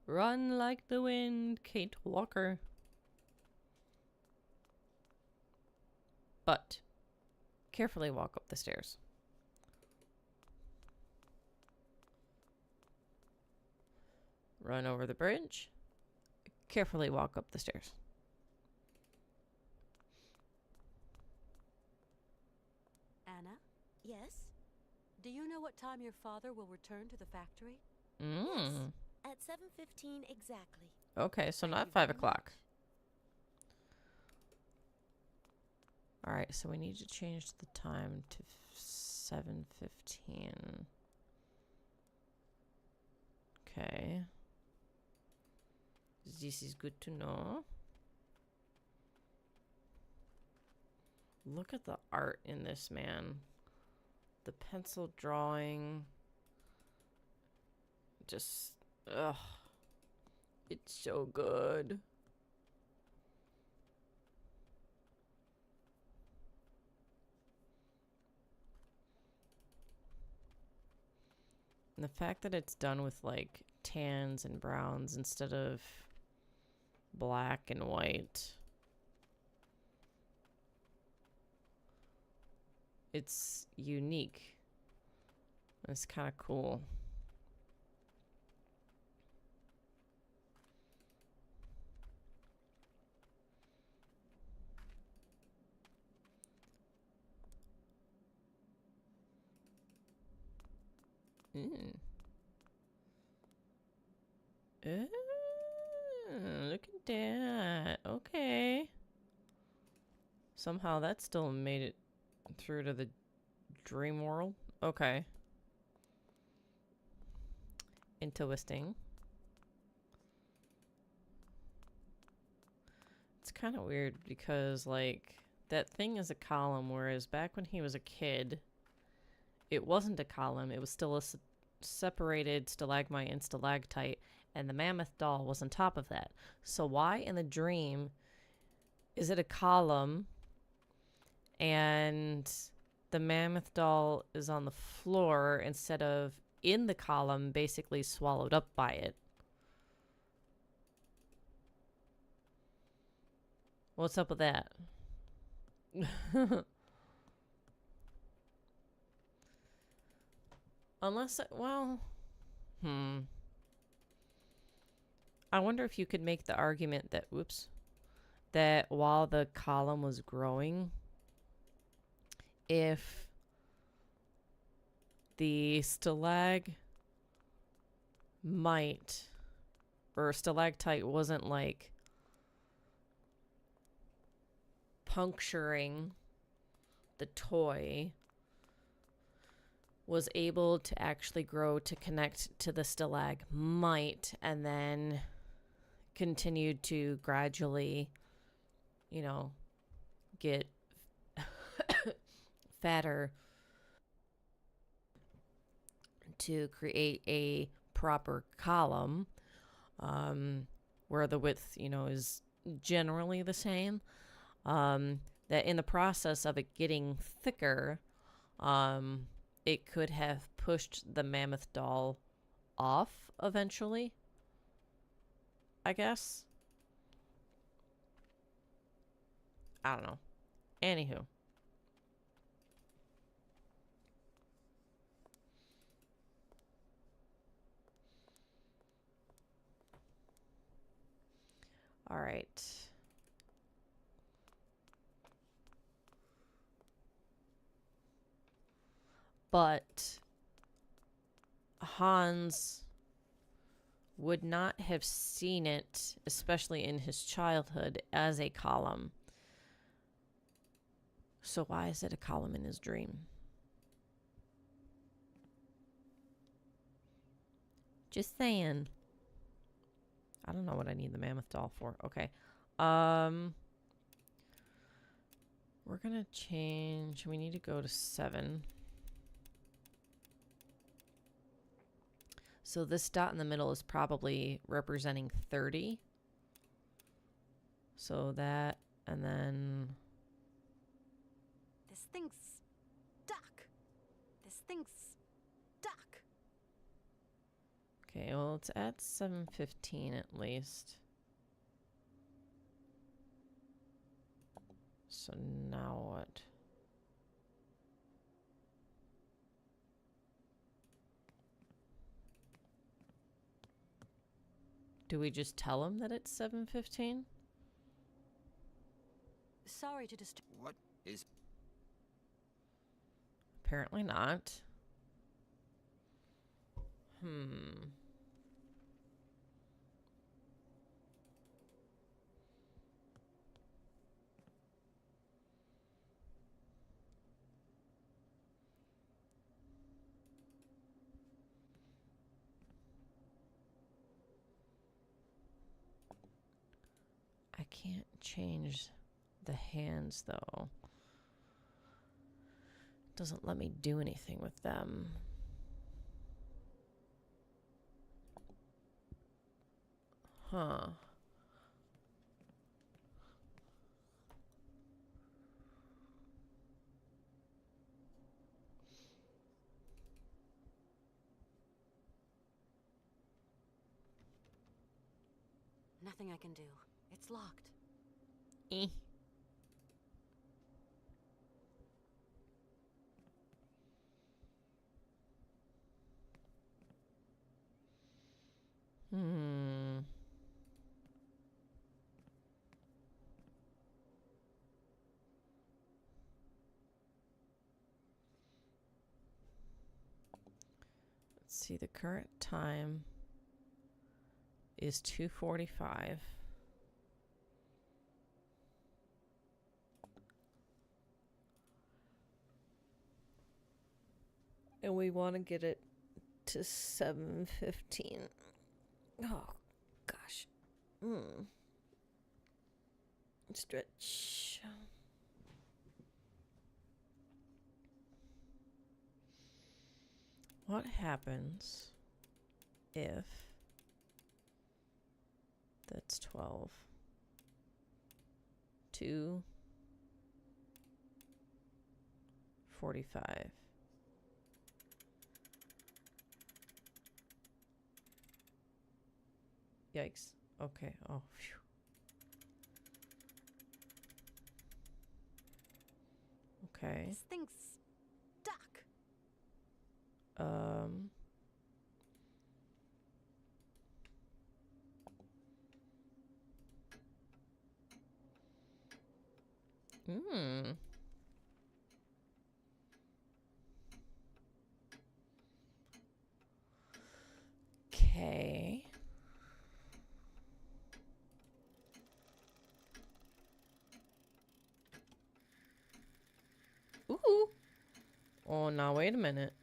Run like the wind, Kate Walker. But carefully walk up the stairs. Run over the bridge. Carefully walk up the stairs. Anna, Yes? do you know what time your father will return to the factory? Yes. At 7:15 exactly. Okay, so Thank not you 5 very o'clock. much. Alright, so we need to change the time to 7:15. Okay. This is good to know. Look at the art in this, man. The pencil drawing, just, ugh. It's so good. And the fact that it's done with like tans and browns instead of black and white. It's unique. It's kind of cool. Look at that. Okay. Somehow that still made it through to the dream world. Okay. Interesting. It's kind of weird because, like, that thing is a column, whereas back when he was a kid, it wasn't a column. It was still a separated stalagmite and stalactite, and the mammoth doll was on top of that. So why in the dream is it a column and the mammoth doll is on the floor instead of in the column, basically swallowed up by it? What's up with that? Unless, well, I wonder if you could make the argument that, that while the column was growing, if the stalagmite or stalactite wasn't like puncturing the toy, was able to actually grow to connect to the stalagmite and then continued to gradually, you know, get fatter to create a proper column, where the width, you know, is generally the same. That in the process of it getting thicker, it could have pushed the mammoth doll off eventually, I guess. I don't know. Anywho. All right. But Hans would not have seen it, especially in his childhood, as a column. So why is it a column in his dream? Just saying. I don't know what I need the mammoth doll for. Okay. We're gonna change. We need to go to 7. So this dot in the middle is probably representing 30. So that, and then... This thing's stuck. This thing's stuck. Okay, well, it's at 7:15 at least. So now what? Do we just tell him that it's 7:15? Sorry to disturb. What is... Apparently not. I can't change the hands, though. Doesn't let me do anything with them. Huh. Nothing I can do. It's locked. Eh. Hmm. Let's see, the current time is 2:45. And we want to get it to 7:15. Oh, gosh. Stretch. What happens if that's 12? 2:45. Yikes. Okay. Oh, phew. Okay. This thing's stuck. Hmm. Okay. Ooh. Oh, now wait a minute.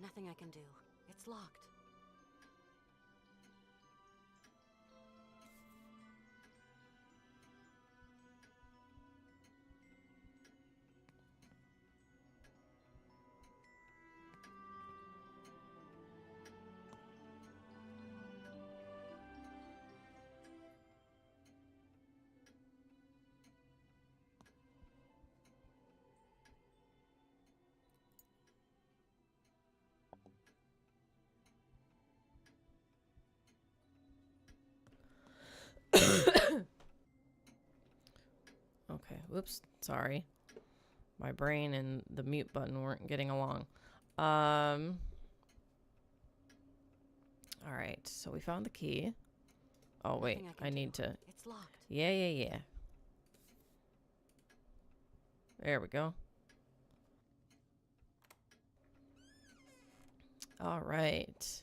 nothing I can do. It's locked. Okay, whoops, sorry. My brain and the mute button weren't getting along. All right, so we found the key. Oh, wait, I need to... It's locked. Yeah. There we go. All right.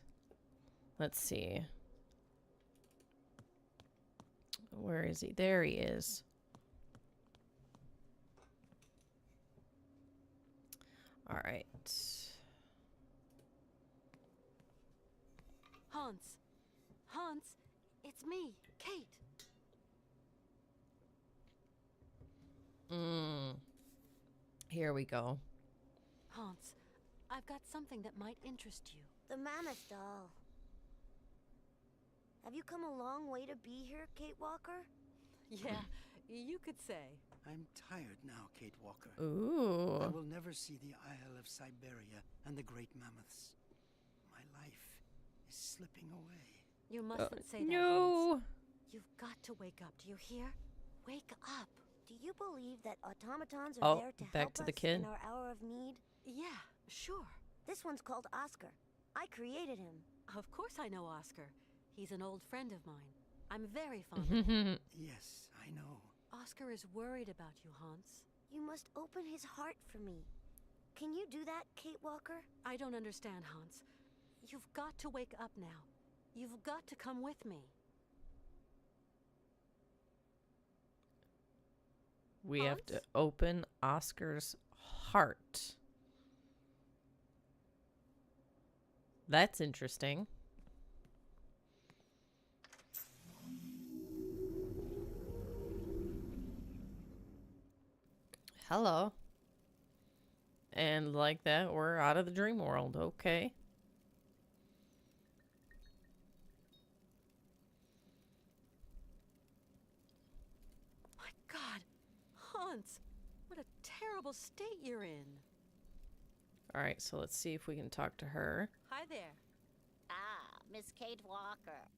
Let's see. Where is he? There he is. All right. Hans, it's me, Kate. Here we go. Hans, I've got something that might interest you. The mammoth doll. Have you come a long way to be here, Kate Walker? Yeah, you could say. I'm tired now, Kate Walker. Ooh. I will never see the Isle of Syberia and the great mammoths. My life is slipping away. You mustn't say that, No. Hans. You've got to wake up. Do you hear? Wake up. Do you believe that automatons are there to back help to us the kid. in our hour of need? Yeah, sure. This one's called Oscar. I created him. Of course I know Oscar. He's an old friend of mine. I'm very fond of him. Yes, I know. Oscar is worried about you, Hans. You must open his heart for me. Can you do that, Kate Walker? I don't understand, Hans. You've got to wake up now. You've got to come with me. We have to Hans? open Oscar's heart. That's interesting. Hello. And like that, we're out of the dream world. Okay. My God, Hans, what a terrible state you're in. All right, so let's see if we can talk to her. Hi there. Ah, Miss Kate Walker.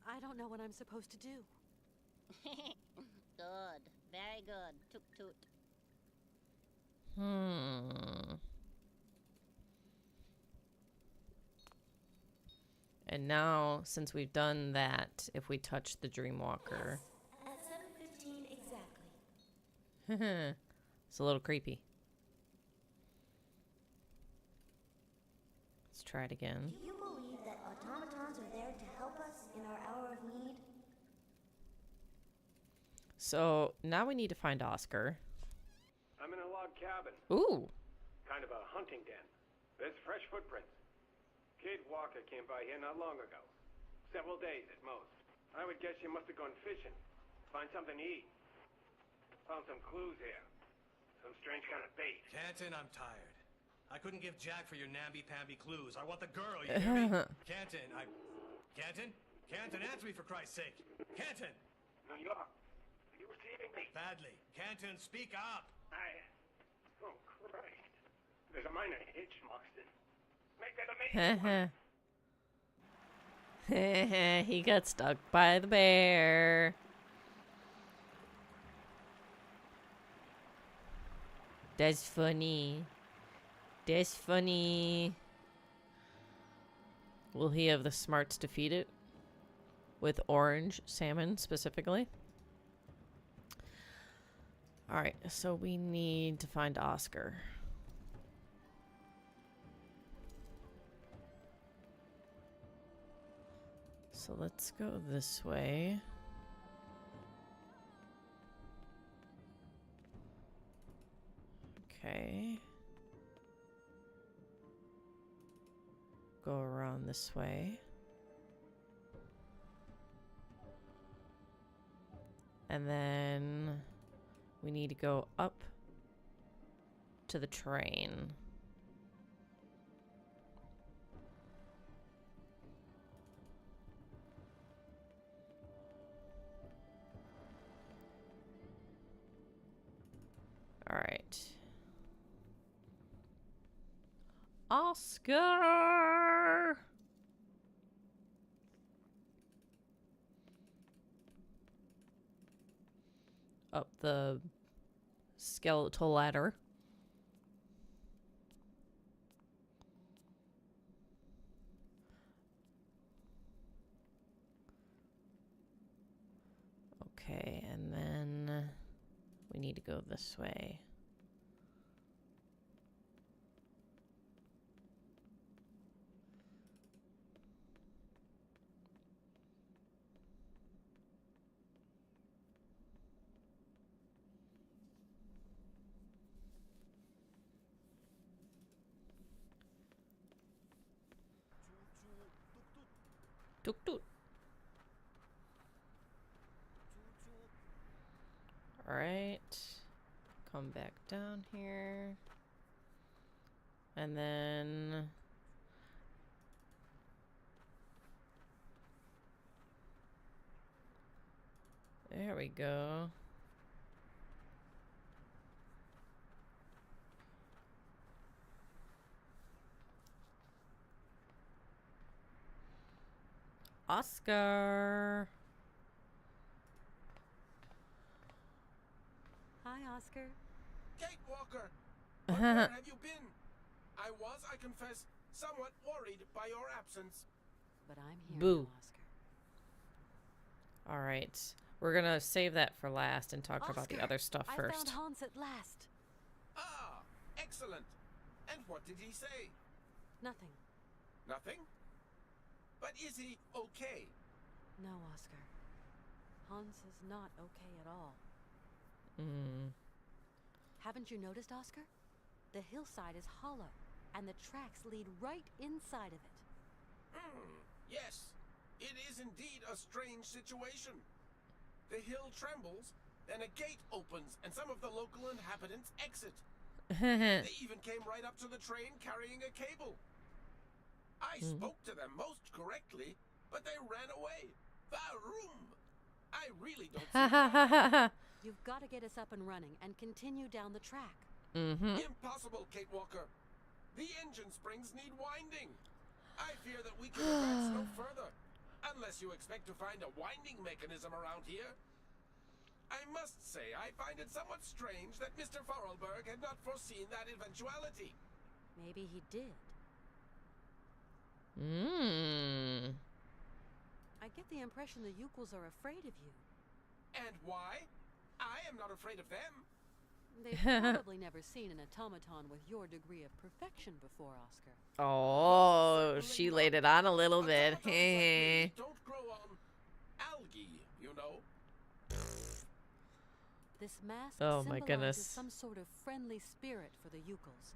I don't know what I'm supposed to do. Good. Very good. Toot toot. And now, since we've done that, if we touch the Dreamwalker... At 7:15 exactly. It's a little creepy. Let's try it again. Do you believe that automatons are there to help us in our hour of need? So, now we need to find Oscar. I'm in a log cabin, Ooh! kind of a hunting den. There's fresh footprints. Kate Walker came by here not long ago. Several days at most. I would guess you must have gone fishing. Find something to eat. Found some clues here. Some strange kind of bait. Canton, I'm tired. I couldn't give Jack for your namby-pamby clues. I want the girl, you hear me? Canton, Canton? Canton, answer me for Christ's sake. Canton! New York. Are you receiving me? Badly. Canton, speak up. Oh, Christ. There's a minor hitch, Moxton. Make that a major one. He got stuck by the bear. That's funny. That's funny. Will he have the smarts to feed it? With orange salmon, specifically? Alright, so we need to find Oscar. So let's go this way. Okay. go around this way. And then we need to go up to the train. All right. Oscar! Up the skeletal ladder. Okay, and then we need to go this way. Toot toot. Alright. Come back down here. And then... there we go. Oscar! Hi, Oscar. Kate Walker! But where have you been? I was, I confess, somewhat worried by your absence. But I'm here Boo. now, Oscar. Alright. We're gonna save that for last and talk about the Oscar, other stuff I first. found Hans at last. Ah, excellent. And what did he say? Nothing. Nothing? But is he okay? No, Oscar. Hans is not okay at all. Mm. Haven't you noticed, Oscar? The hillside is hollow, and the tracks lead right inside of it. Yes, it is indeed a strange situation. The hill trembles, then a gate opens, and some of the local inhabitants exit. They even came right up to the train carrying a cable. I spoke to them most correctly, but they ran away. Varoom! I really don't see You've got to get us up and running and continue down the track. Impossible, Kate Walker. The engine springs need winding. I fear that we can advance no further, unless you expect to find a winding mechanism around here. I must say, I find it somewhat strange that Mr. Vorarlberg had not foreseen that eventuality. Maybe he did. I get the impression the Youkals are afraid of you. And why? I am not afraid of them. They've probably never seen an automaton with your degree of perfection before, Oscar. Oh, she laid it on a little bit. Automatons like these don't grow on algae, you know. This mask Oh my symbolizes goodness. some sort of friendly spirit for the Youkals.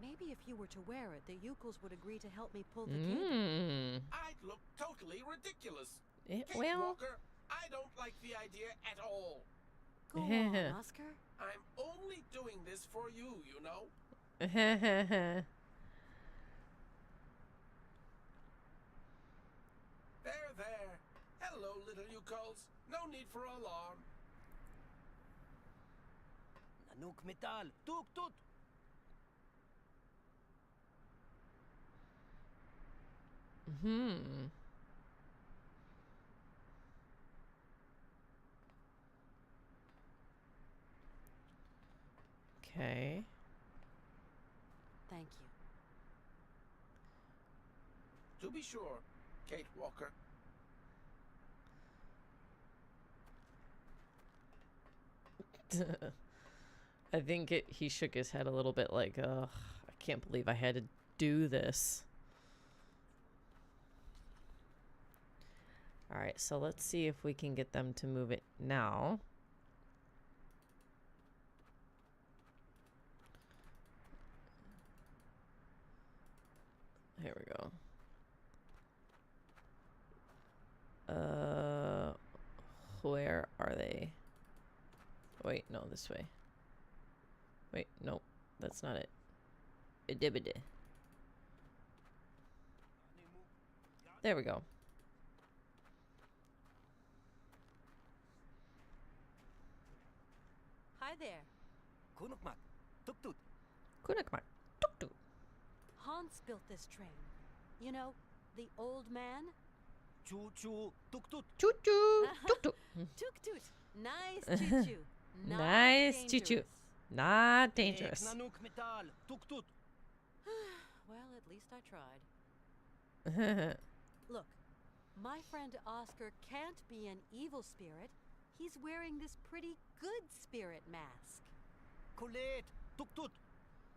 Maybe if you were to wear it, the Youkals would agree to help me pull the cable. I'd look totally ridiculous. Kate Well, Walker, I don't like the idea at all. Go on, Oscar. I'm only doing this for you, you know. There, there. Hello, little Youkals. No need for alarm. Nanook metal, tuk tut. Okay. Thank you. To be sure, Kate Walker. I think he shook his head a little bit like, ugh, I can't believe I had to do this. Alright, so let's see if we can get them to move it now. Here we go. Where are they? Wait, no, this way. Wait, no, that's not it. There we go. Hi there. Kunukmak, tuk-tut. Kunakmak. Tuk tuk. Hans built this train. You know, the old man? Choo-choo, tuk-tut. Choo choo. Tuk tuk. Tuk-tut. Nice choo-choo. Not Nice choo choo. dangerous. Not dangerous. Nanuk metal, tuk-tut. Well, at least I tried. Look, my friend Oscar can't be an evil spirit. He's wearing this pretty good spirit mask. Colette, tuk-tut.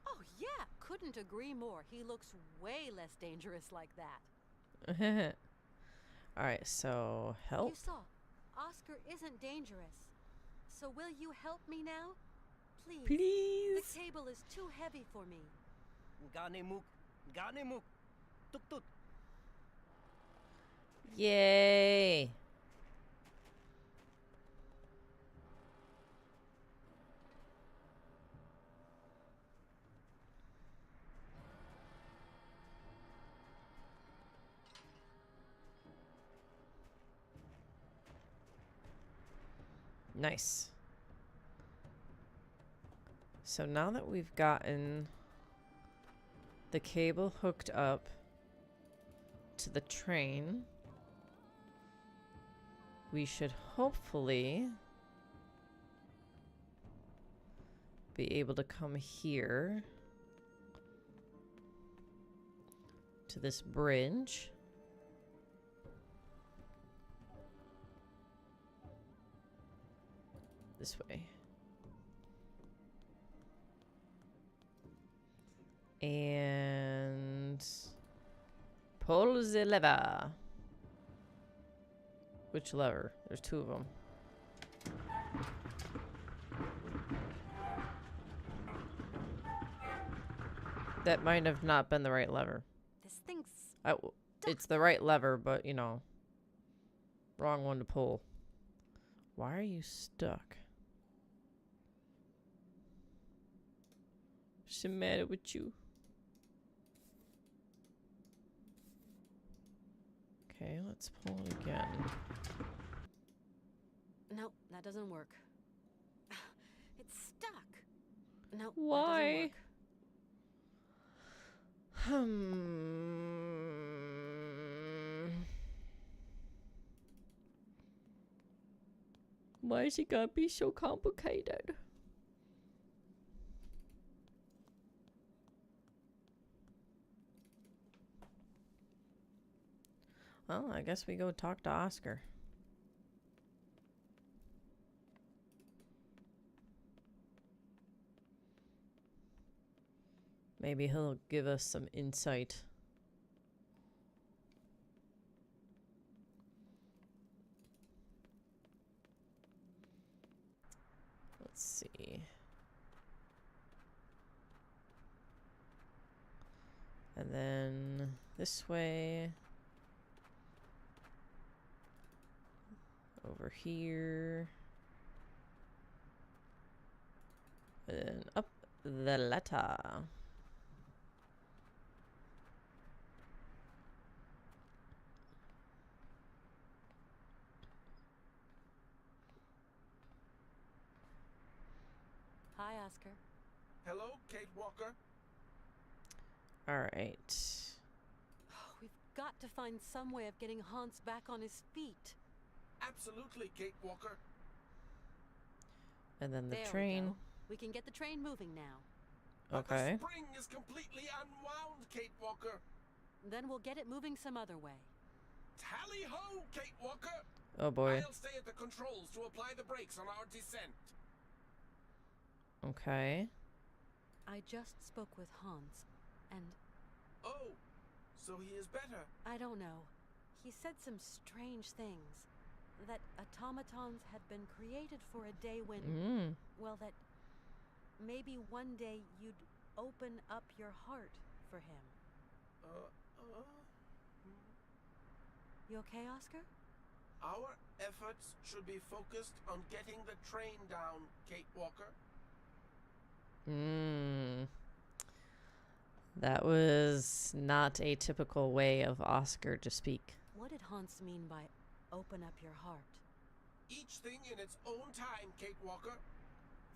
Oh, yeah, couldn't agree more. He looks way less dangerous like that. Alright, so help. You saw, Oscar isn't dangerous. So will you help me now? Please. Please. The cable is too heavy for me. Ganemuk, tuk-tut. Yay. Nice. So now that we've gotten the cable hooked up to the train, we should hopefully be able to come here to this bridge. This way. And pull the lever. Which lever? There's two of them. That might have not been the right lever. This thing's... It's the right lever, but you know, wrong one to pull. Why are you stuck? What's the matter with you? Okay, let's pull it again. No, that doesn't work. It's stuck. No, Why? That doesn't work. Why is it gotta be so complicated? Well, I guess we go talk to Oscar. Maybe he'll give us some insight. Let's see. And then this way. Over here. And then up the ladder. Hi, Oscar. Hello, Kate Walker. Alright. We've got to find some way of getting Hans back on his feet. Absolutely, Kate Walker. And then the There train. we can get the train moving now. But Okay. the spring is completely unwound, Kate Walker. Then we'll get it moving some other way. Tally ho, Kate Walker. Oh boy. I'll stay at the controls to apply the brakes on our descent. Okay. I just spoke with Hans, and Oh, so he is better. I don't know. He said some strange things. That automatons had been created for a day when, well, that maybe one day you'd open up your heart for him. You okay, Oscar? Our efforts should be focused on getting the train down, Kate Walker. That was not a typical way of Oscar to speak. What did Hans mean by open up your heart? Each thing in its own time, Kate Walker.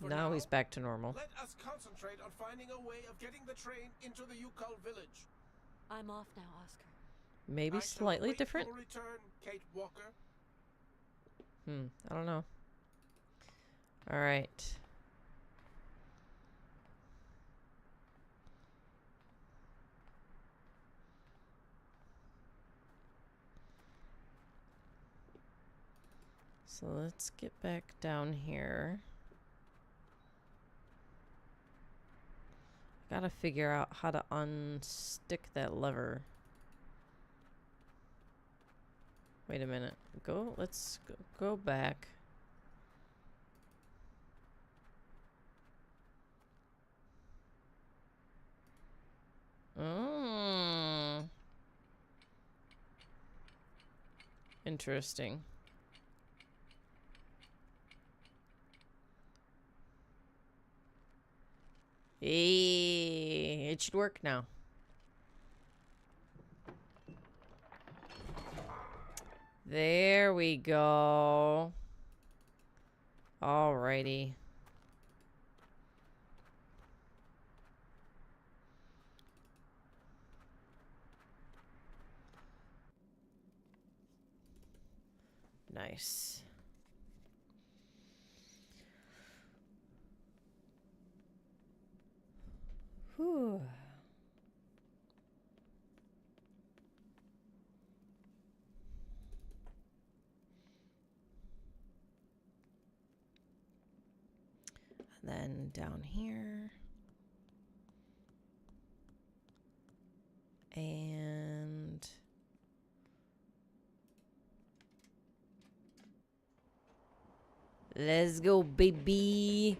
For Now he's back to normal. Let us concentrate on finding a way of getting the train into the Youkal village. I'm off now, Oscar. Maybe slightly different. Return, Kate Walker. I don't know. All right. So let's get back down here. Gotta figure out how to unstick that lever. Wait a minute. Let's go back. Oh. Interesting. Hey, it should work now. There we go. Alrighty. Nice. Whew. And then down here. And let's go, baby.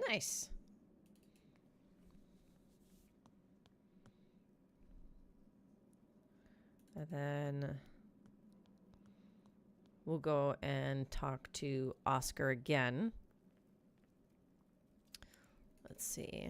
Nice. And then we'll go and talk to Oscar again. Let's see.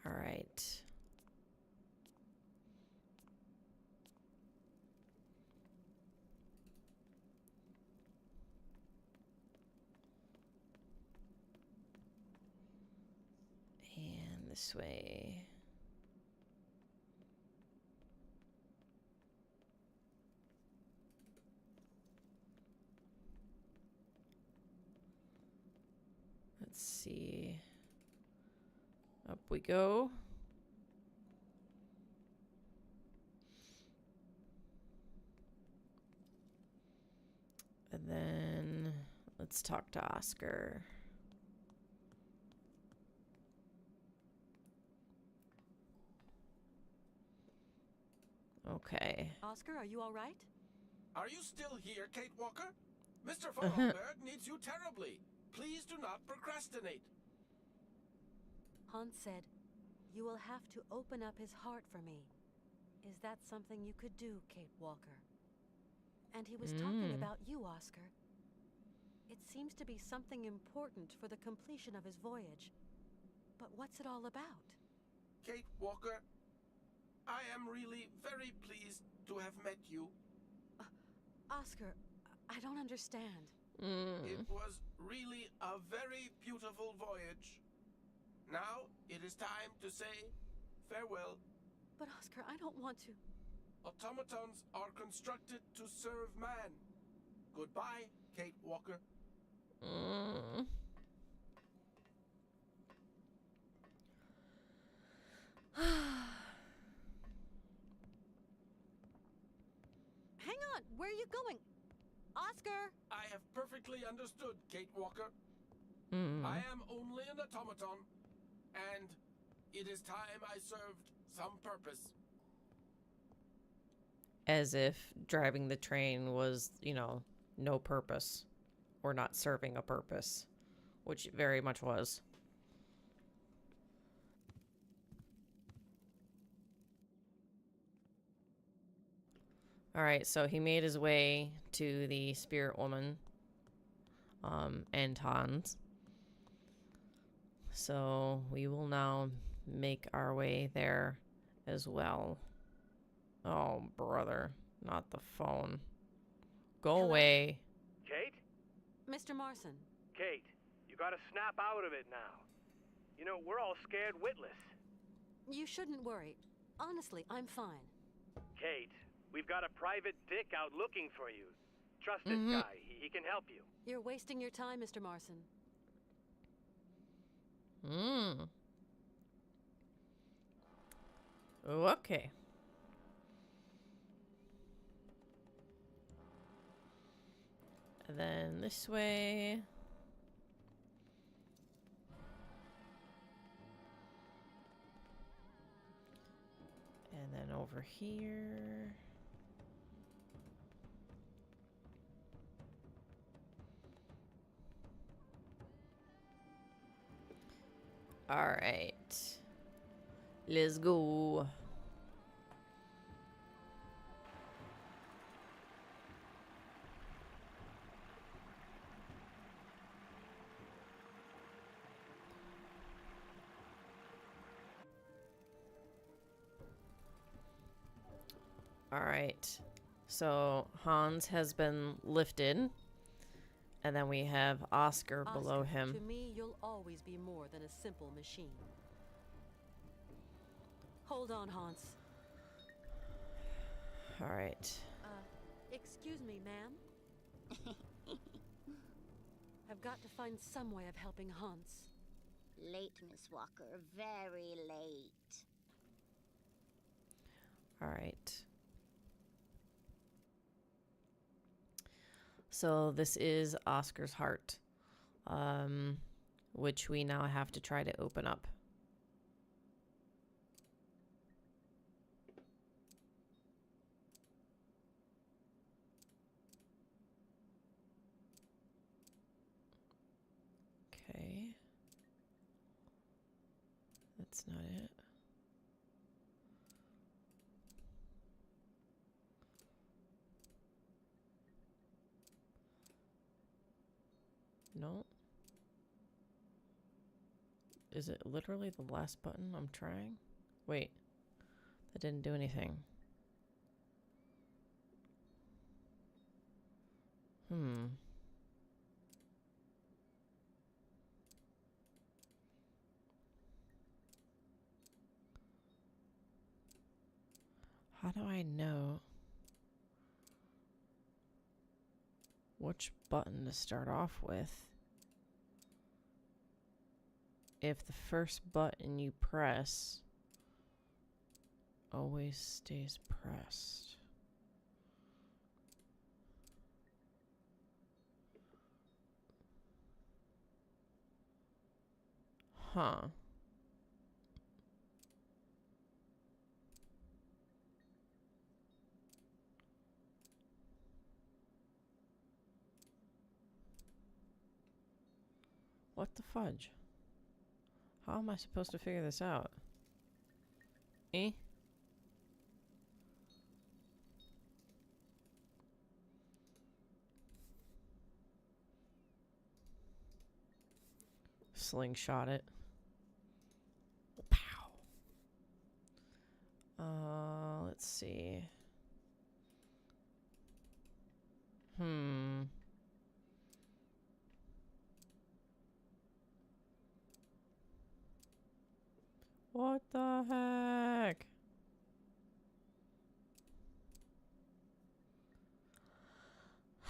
All right. And this way. Let's see. Up we go. And then let's talk to Oscar. Okay. Oscar, are you all right? Are you still here, Kate Walker? Mr. von Holberg needs you terribly. Please do not procrastinate. Hans said, you will have to open up his heart for me. Is that something you could do, Kate Walker? And he was talking about you, Oscar. It seems to be something important for the completion of his voyage. But what's it all about? Kate Walker, I am really very pleased to have met you. Oscar, I don't understand. It was really a very beautiful voyage. Now it is time to say farewell. But Oscar, I don't want to. Automatons are constructed to serve man. Goodbye, Kate Walker. Mm. Hang on, where are you going? Oscar! I have perfectly understood, Kate Walker. Mm. I am only an automaton, and it is time I served some purpose. As if driving the train was, you know, no purpose or not serving a purpose, which it very much was. All right, so he made his way to the spirit woman, and Hans. So we will now make our way there as well. Oh, brother, not the phone. Go Hello? away. Kate? Mr. Marson. Kate, you gotta snap out of it now. You know, we're all scared witless. You shouldn't worry. Honestly, I'm fine. Kate, we've got a private dick out looking for you. Trust this guy. He can help you. You're wasting your time, Mr. Marson. Okay. And then this way. And then over here. All right. Let's go. All right. So Hans has been lifted. And then we have Oscar below Oscar, him. To me, you'll always be more than a simple machine. Hold on, Hans. All right. Excuse me, ma'am? I've got to find some way of helping Hans. Late, Miss Walker. Very late. All right. So this is Oscar's heart, which we now have to try to open up. Okay. That's not it. No. Is it literally the last button I'm trying? Wait. That didn't do anything. How do I know which button to start off with if the first button you press always stays pressed? Huh. What the fudge? How am I supposed to figure this out? Eh? Slingshot it. Pow. Let's see. What the heck?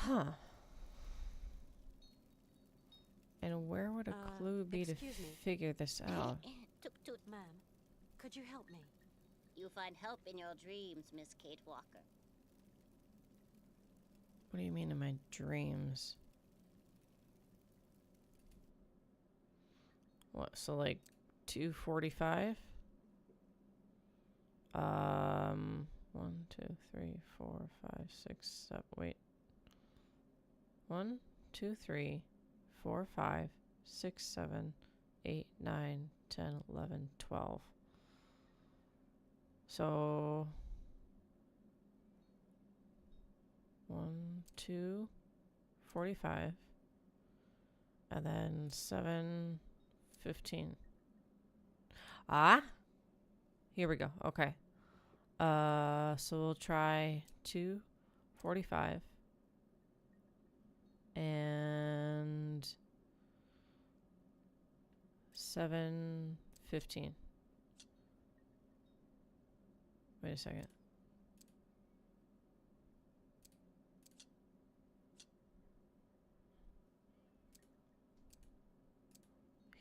Huh. And where would a clue be to excuse me. figure this out? Ma'am, could you help me? You find help in your dreams, Miss Kate Walker. What do you mean in my dreams? What, so like 2:45? 1, 2, 3, 4, 5, 6, 7. Wait. 1, 2, 3, 4, 5, 6, 7, 8, 9, 10, 11, 12. So 1, 2, 45, and then 7, 15. Ah, here we go. Okay. So we'll try 2:45 and 7:15. Wait a second.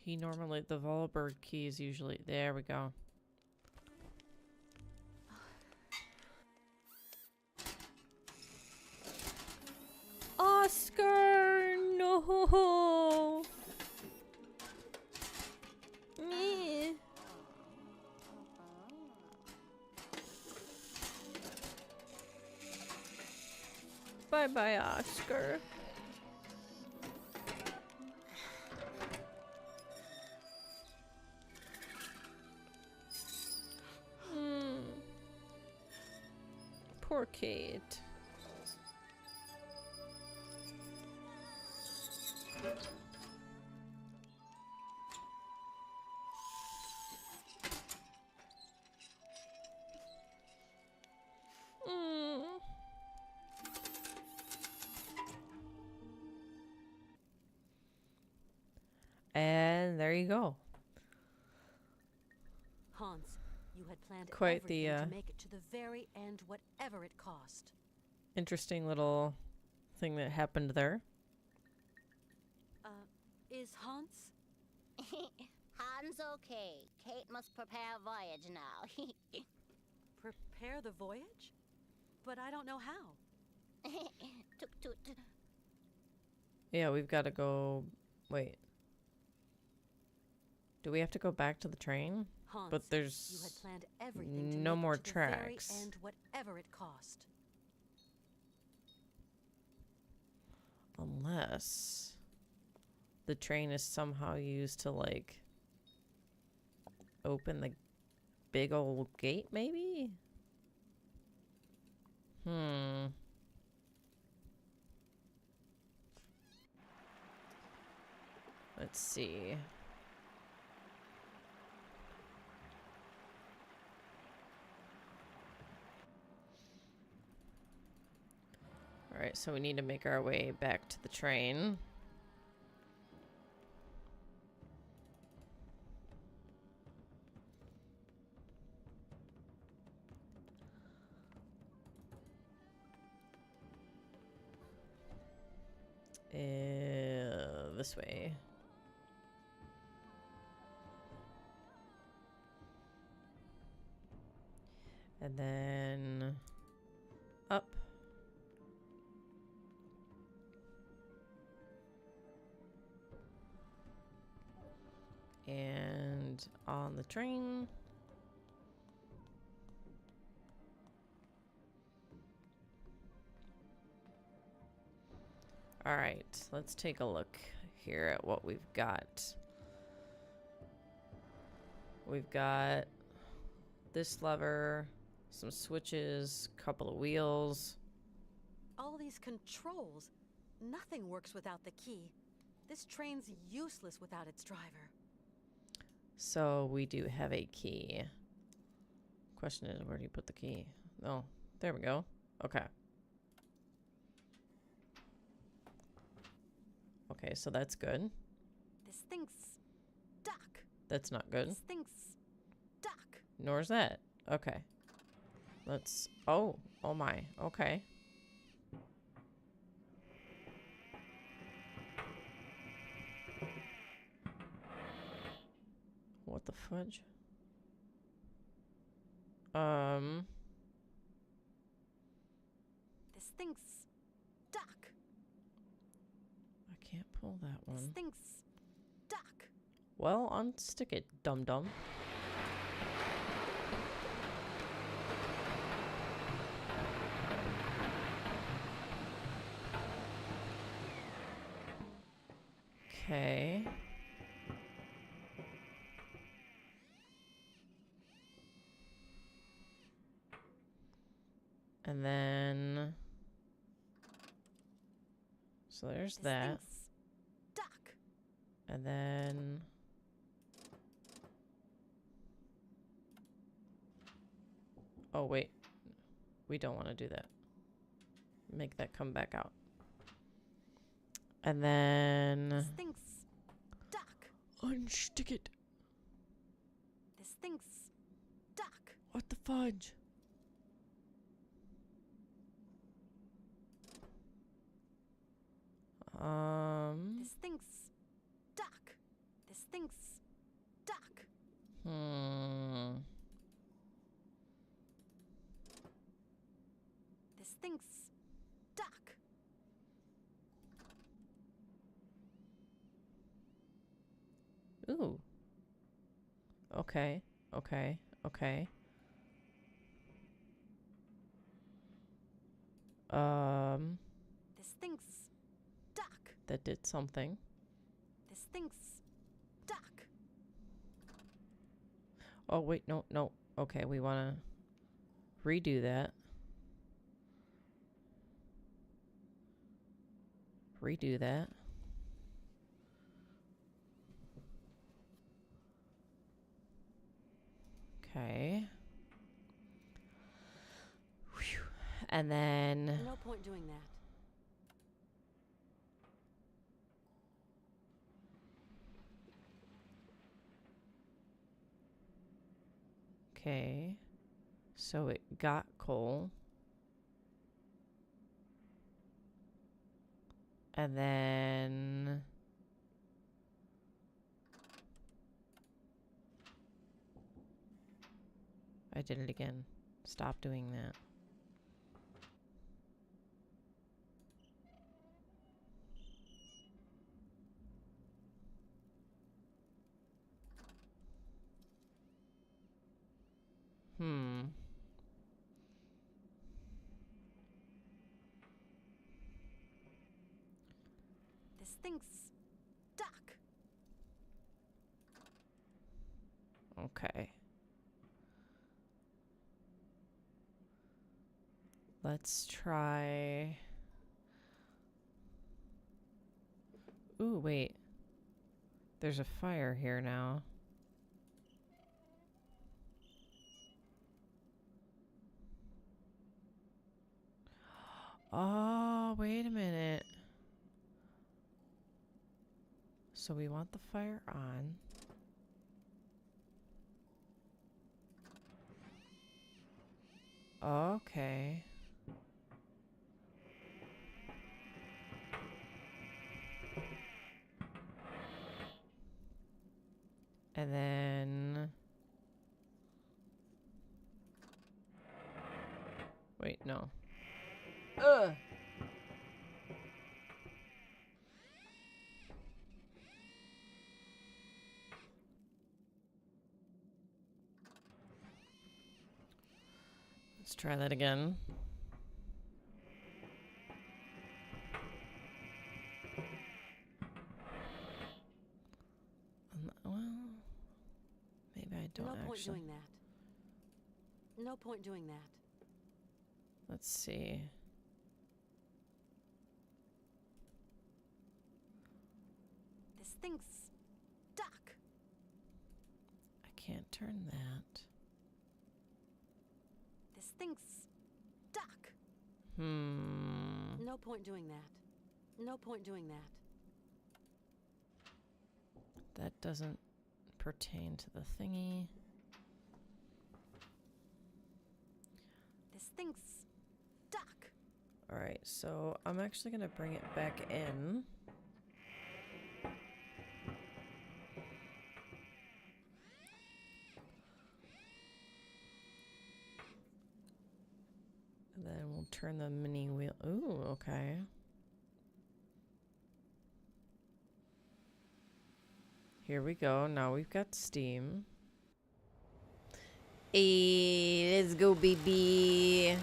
The Volberg key is usually, there we go. Oscar, no. Me. Bye bye, Oscar. Poor Kate. And there you go. Hans, you had planned Quite the, everything to make it to the very end, whatever it cost. Interesting little thing that happened there. Is Hans? Han's okay. Kate must prepare a voyage now. Prepare the voyage? But I don't know how. Yeah, we've got to go. Wait. Do we have to go back to the train? Hans, But there's you had planned everything to no make more it to the tracks. very end, whatever it cost. Unless the train is somehow used to, like, open the big old gate, maybe? Let's see. Alright, so we need to make our way back to the train. This way. And then up. And on the train. All right, let's take a look here at what we've got. We've got this lever, some switches, couple of wheels. All these controls. Nothing works without the key. This train's useless without its driver. So we do have a key. Question is, where do you put the key? Oh, there we go. Okay. Okay, so that's good. This thing's stuck. That's not good. This thing's stuck. Nor is that. Okay. Let's... Oh. Oh my. Okay. What the fudge? This thing's stuck. I can't pull that This one. thing's stuck. Well, unstick it, dum-dum. Okay. And then... So there's This that. thing's stuck. And then... Oh, wait. We don't want to do that. Make that come back out. And then... This thing's stuck. Unstick it. This thing's stuck. What the fudge? This thing's stuck. This thing's stuck. This thing's stuck. Ooh. Okay. Okay. Okay. This thing's stuck. That did something. This thing's stuck. Oh, wait, no, no. Okay, we want to redo that. Redo that. Okay. Whew. And then... No point doing that. Okay. So it got coal. And then... I did it again. Stop doing that. This thing's stuck. Okay. Let's try... Ooh, wait. There's a fire here now. Oh, wait a minute. So we want the fire on. Okay. And then... Wait, no. Ugh! Let's try that again. Well, maybe I don't No point actually. doing that. No point doing that. Let's see. This thing's stuck. I can't turn that. This thing's stuck. No point doing that. No point doing that. That doesn't pertain to the thingy. This thing's stuck. Alright, so I'm actually going to bring it back in. Turn the mini wheel. Ooh, okay. Here we go. Now we've got steam. Hey, let's go, baby.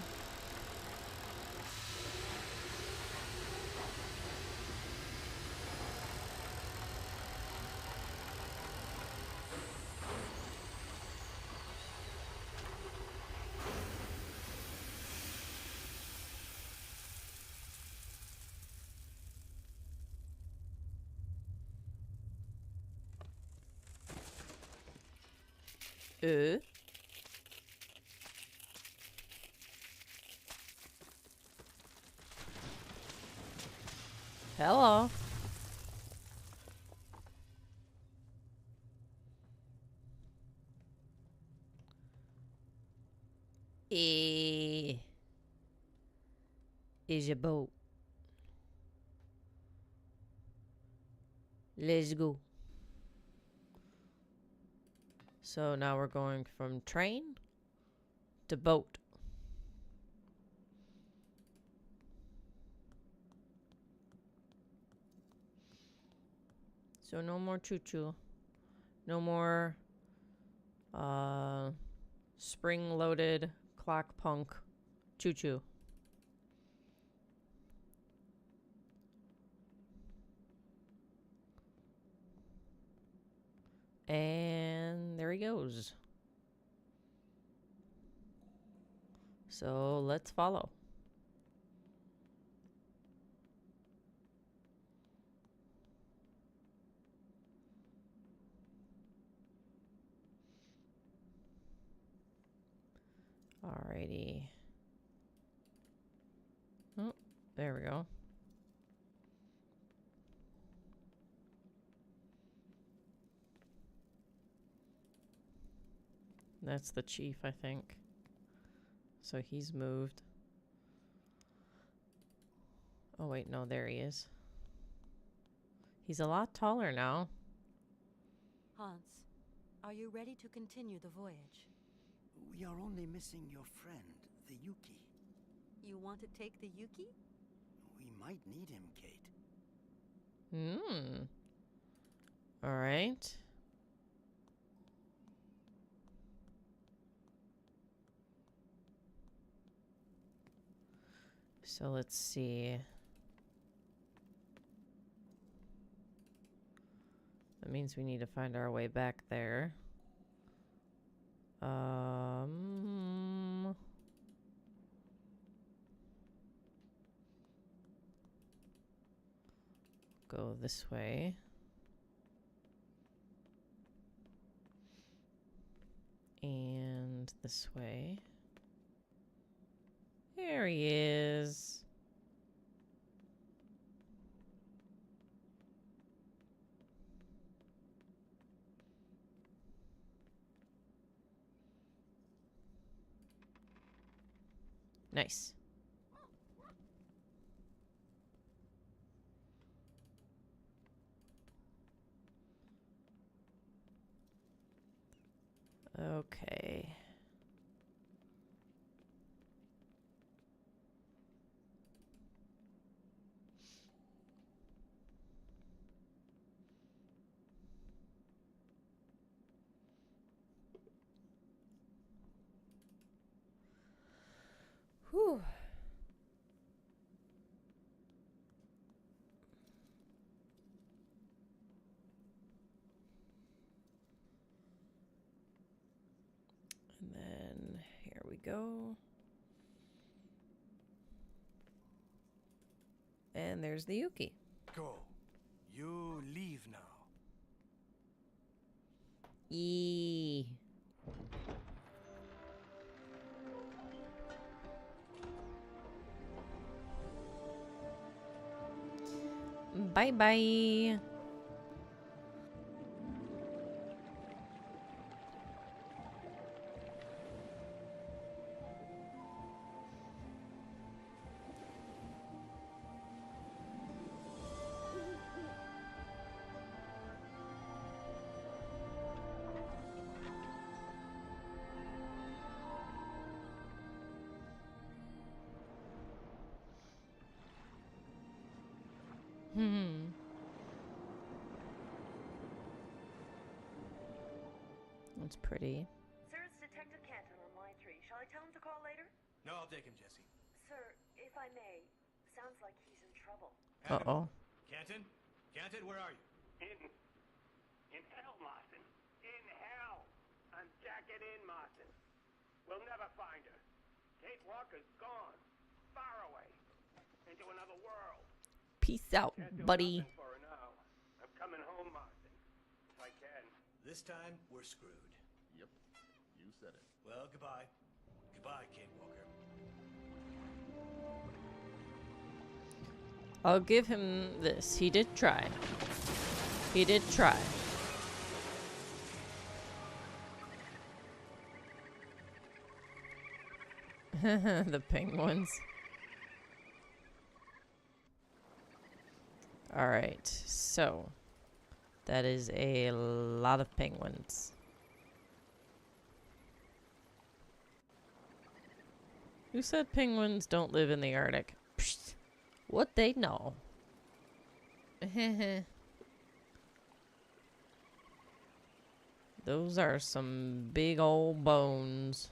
Hello. Is your boat. Let's go. So now we're going from train to boat. So no more choo-choo. No more spring-loaded clock punk choo-choo. And there he goes. So let's follow. Alrighty. Oh, there we go. That's the chief, I think. So he's moved. Oh, wait, no, there he is. He's a lot taller now. Hans, are you ready to continue the voyage? We are only missing your friend, the Yuki. You want to take the Yuki? We might need him, Kate. All right. So let's see. That means we need to find our way back there. Go this way. And this way. There he is. Nice. Okay. Whew. And then here we go. And there's the Yuki. Go. You leave now. Yee. Bye bye. one's pretty. Sir, it's Detective Canton on line 3. Shall I tell him to call later? No, I'll take him, Jesse. Sir, if I may, sounds like he's in trouble. Uh-oh. Canton? Canton, where are you? In hell, Marston. In hell. I'm jacking in, Marston. We'll never find her. Kate Walker's gone. Far away. Into another world. Peace out, Can't do buddy. nothing for her now. I'm coming home, Marston. If I can. This time, we're screwed. Yep, you said it. Well, goodbye. Goodbye, Kate Walker. I'll give him this. He did try. He did try. The penguins. Alright, so that is a lot of penguins. Who said penguins don't live in the Arctic? Psst. What they know. Those are some big old bones.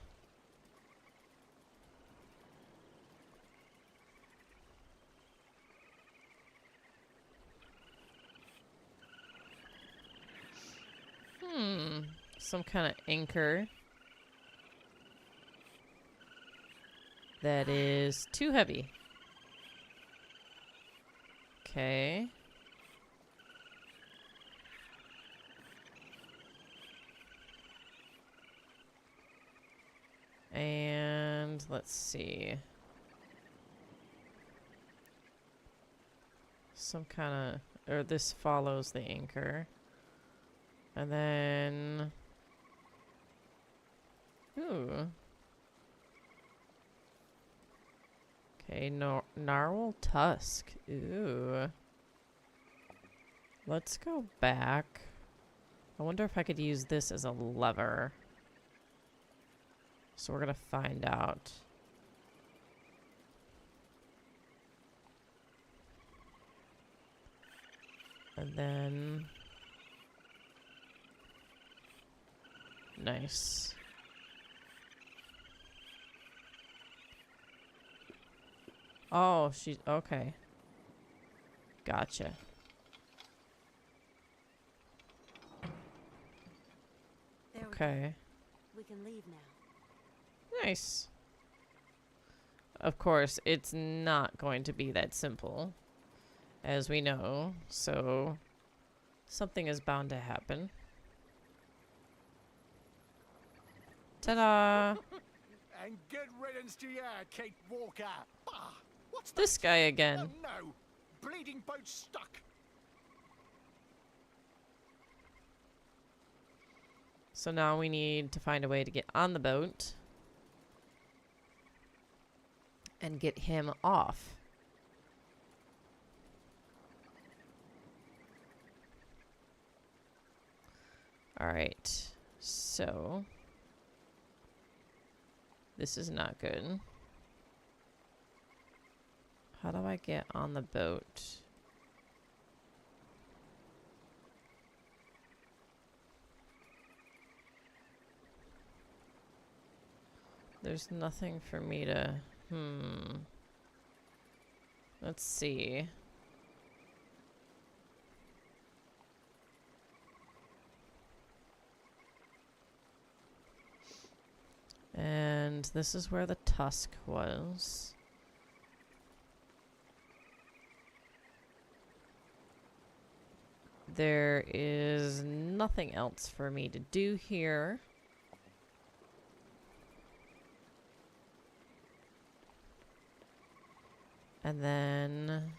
Some kind of anchor that is too heavy. Okay. And let's see. Some kind of, or this follows the anchor. And then, ooh. Okay, narwhal tusk. Ooh. Let's go back. I wonder if I could use this as a lever. So we're gonna find out. And then... Nice. Oh, she's... Okay. Gotcha. There Okay. we can leave now. Nice. Of course, it's not going to be that simple, as we know, so something is bound to happen. Ta-da! And good riddance to you, Kate Walker. Bah! What's This guy again. Oh no! Bleeding boat stuck. So now we need to find a way to get on the boat and get him off. All right. So this is not good. How do I get on the boat? There's nothing for me to... Let's see. And this is where the tusk was. There is nothing else for me to do here. And then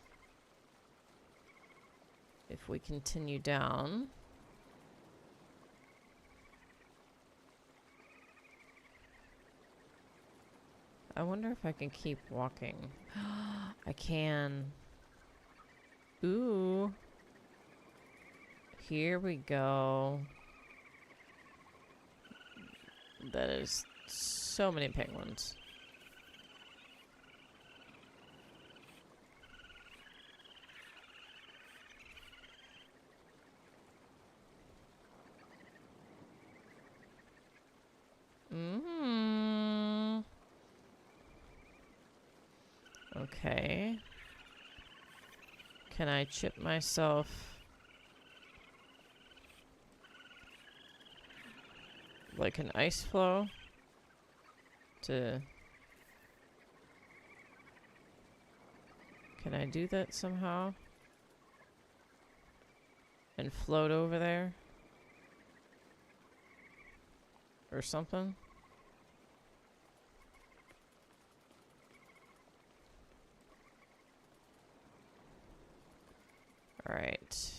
if we continue down, I wonder if I can keep walking. I can. Ooh. Here we go. That is so many penguins. Okay. Can I chip myself like an ice flow to... Can I do that somehow? And float over there? Or something? Alright.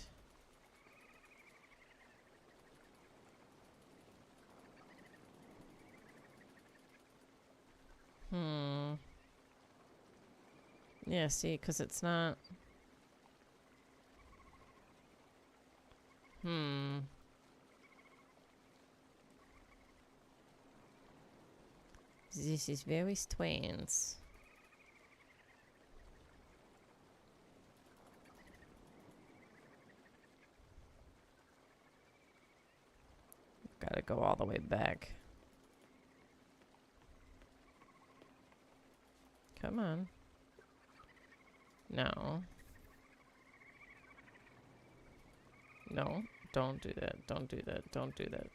Yeah, see, because it's not... This is very strange. Gotta go all the way back. Come on. No. No, don't do that. Don't do that. Don't do that.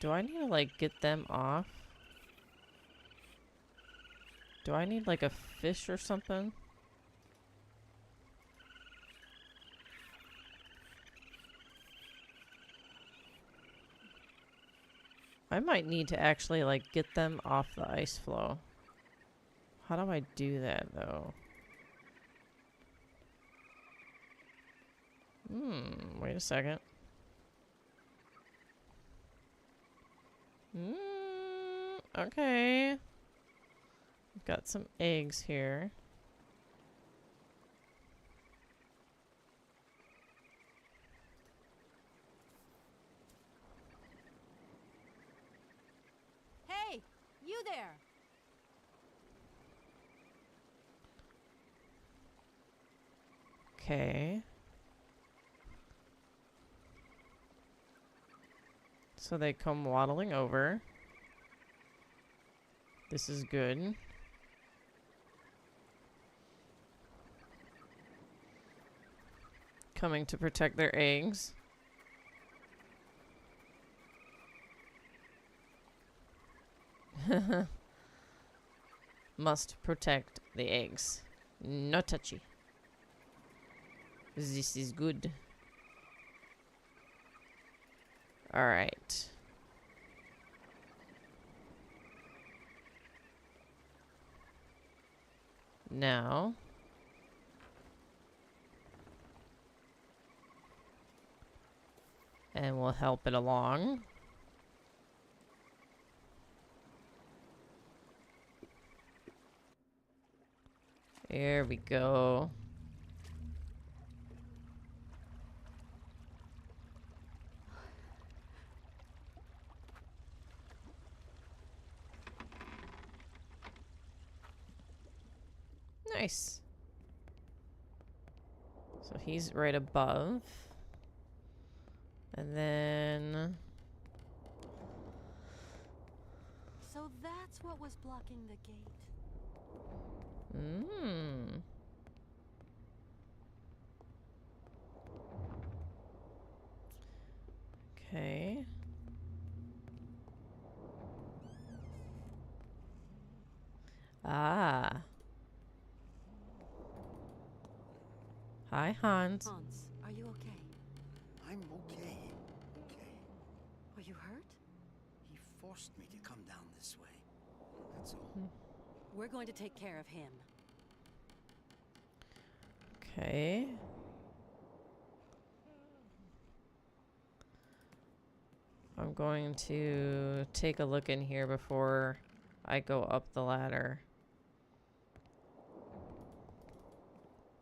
Do I need to, like, get them off? Do I need, like, a fish or something? I might need to actually, like, get them off the ice flow. How do I do that, though? Wait a second. Okay. I've got some eggs here. Hey, you there! Okay. So they come waddling over. This is good. Coming to protect their eggs. Must protect the eggs. No touchy. This is good. Alright. Now. And we'll help it along. There we go. Nice. So he's right above. And then... So that's what was blocking the gate. Okay. Ah. Hi, Hans. Hans, are you okay? I'm okay. Okay. Are you hurt? He forced me to come down this way. That's all. We're going to take care of him. Okay. I'm going to take a look in here before I go up the ladder.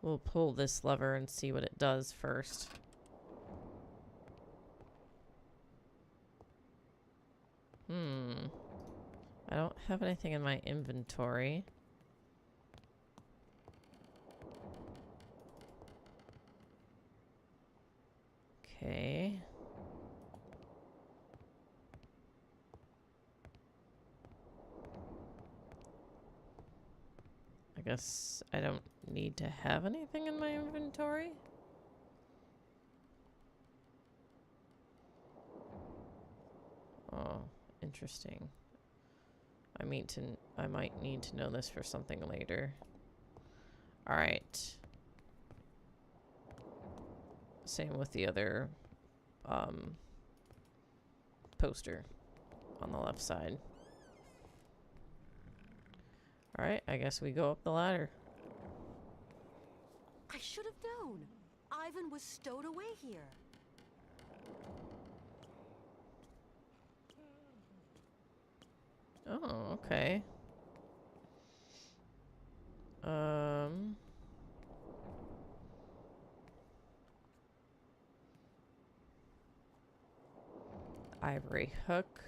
We'll pull this lever and see what it does first. I don't have anything in my inventory. Okay. guess I don't need to have anything in my inventory. Oh, interesting. I might need to know this for something later. All right. Same with the other poster on the left side. All right, I guess we go up the ladder. I should have known. Ivan was stowed away here. Oh, okay. Ivory hook.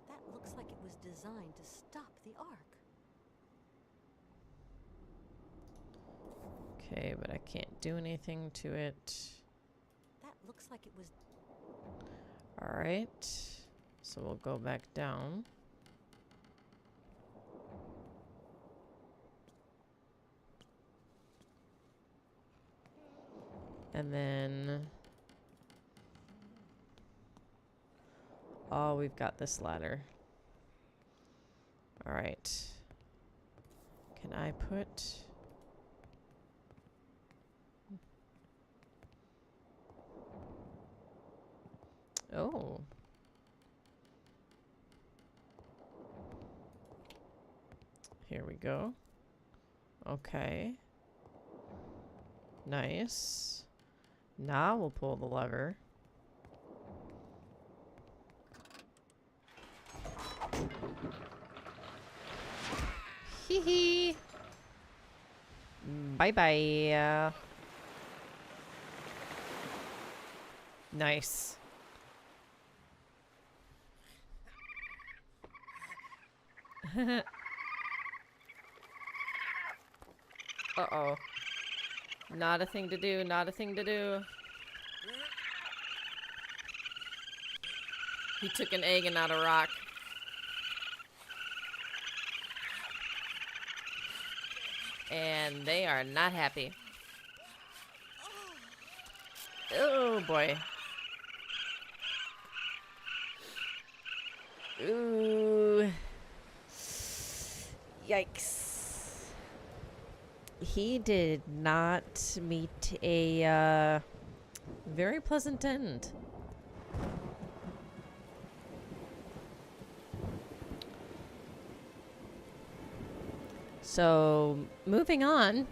That looks like it was designed to stop the ark. Okay, but I can't do anything to it. That looks like it was... All right. So we'll go back down. And then... Oh, we've got this ladder. All right. Can I put... Oh. Here we go. Okay. Nice. Now we'll pull the lever. Hee hee. Bye bye. Nice. Uh-oh. Not a thing to do, not a thing to do. He took an egg and not a rock. And they are not happy. Oh boy. Ooh. Yikes. He did not meet a very pleasant end. So, moving on.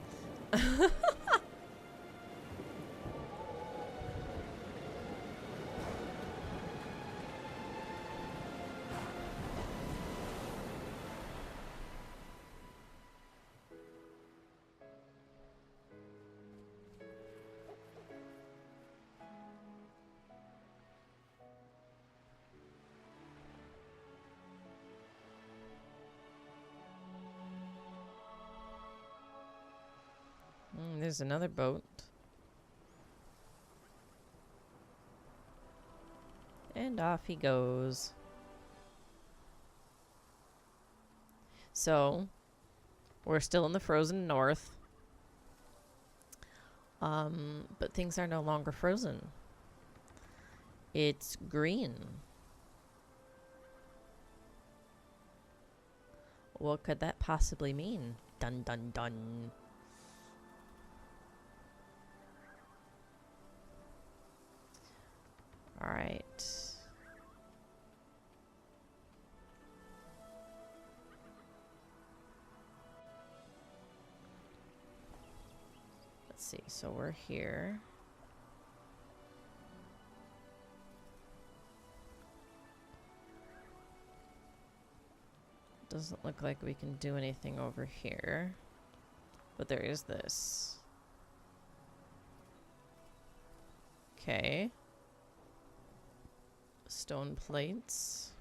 There's another boat. And off he goes. So, we're still in the frozen north. But things are no longer frozen. It's green. What could that possibly mean? Dun dun dun. All right. Let's see. So we're here. Doesn't look like we can do anything over here. But there is this. Okay. Stone plates.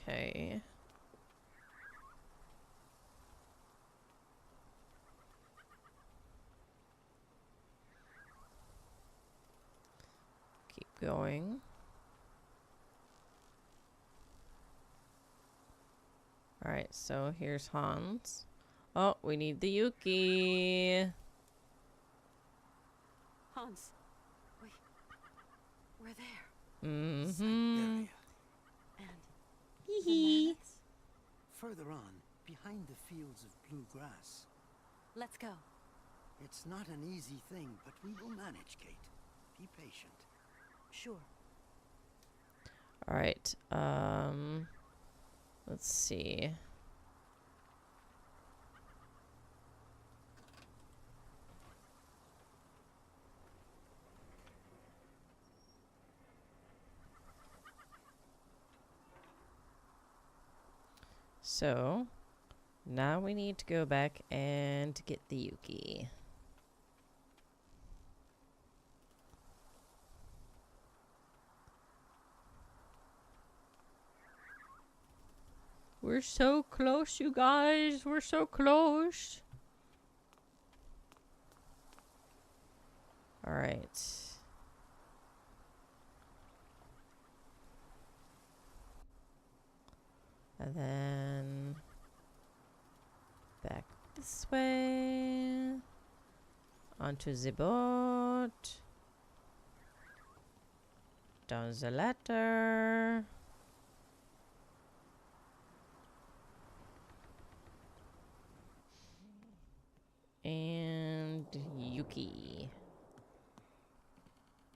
Okay. going. Alright, so here's Hans. Oh, we need the Yuki. Hans, we're there. Mm-hmm. Syberia. And Hee the hee. mammoths? Further on, behind the fields of blue grass. Let's go. It's not an easy thing, but we will manage, Kate. Be patient. Sure. Alright, let's see. So, now we need to go back and get the Yuki. We're so close, you guys. We're so close. All right. And then back this way. Onto the boat. Down the ladder. And Yuki.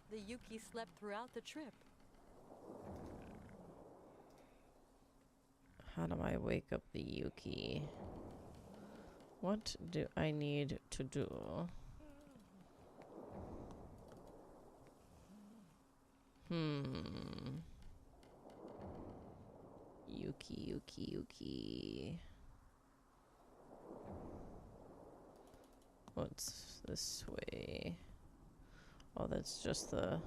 The Yuki slept throughout the trip. How do I wake up the Yuki? What do I need to do? Yuki. What's this way? Oh, that's just the...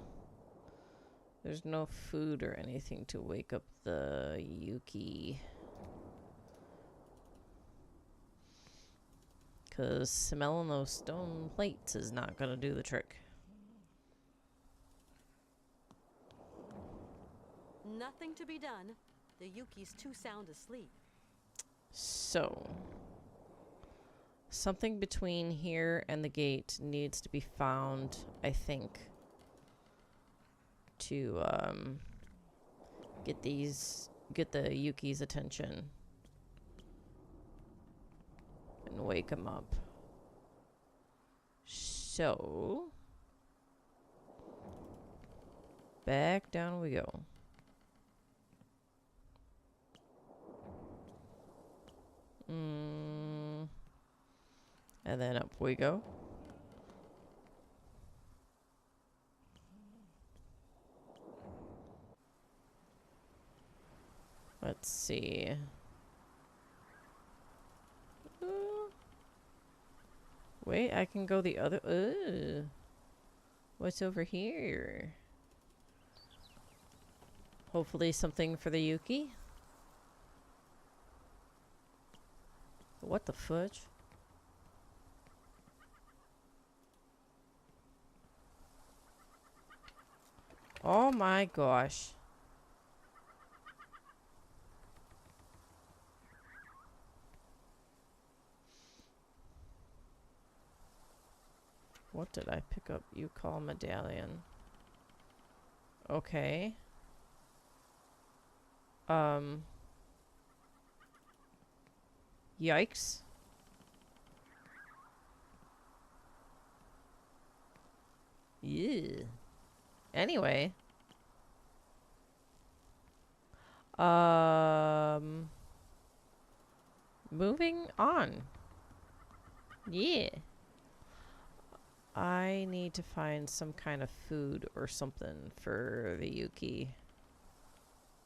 There's no food or anything to wake up the Yuki. 'Cause smelling those stone plates is not gonna do the trick. Nothing to be done. The Yuki's too sound asleep. So, something between here and the gate needs to be found, I think, to get the Yuki's attention and wake him up. So, back down we go. And then up we go. Let's see. Wait, I can go the other... What's over here? Hopefully something for the Yuki. What the fudge? Oh my gosh. What did I pick up? Youkal medallion. Okay. Yikes. Yeah. Anyway. Moving on. Yeah. I need to find some kind of food or something for the Yuki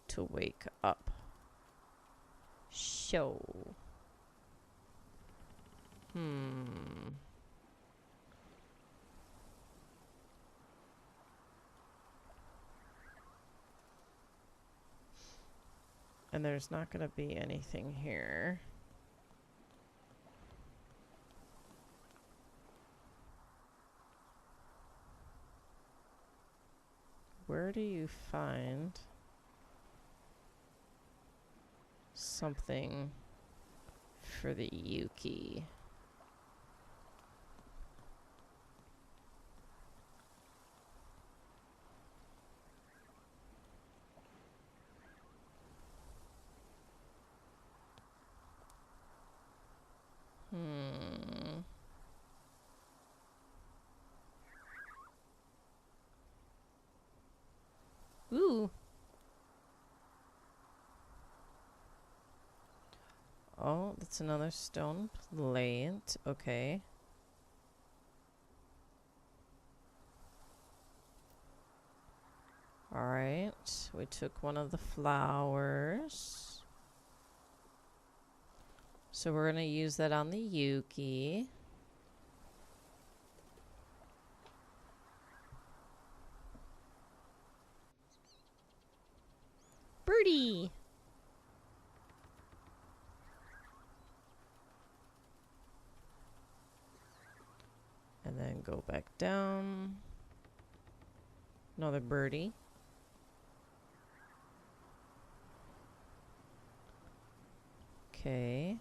to wake up. So. And there's not going to be anything here. where do you find something for the Yuki? Ooh. Oh, that's another stone plate. Okay. Alright. We took one of the flowers. So we're going to use that on the Yuki. Birdie! And then go back down. Another birdie. Okay.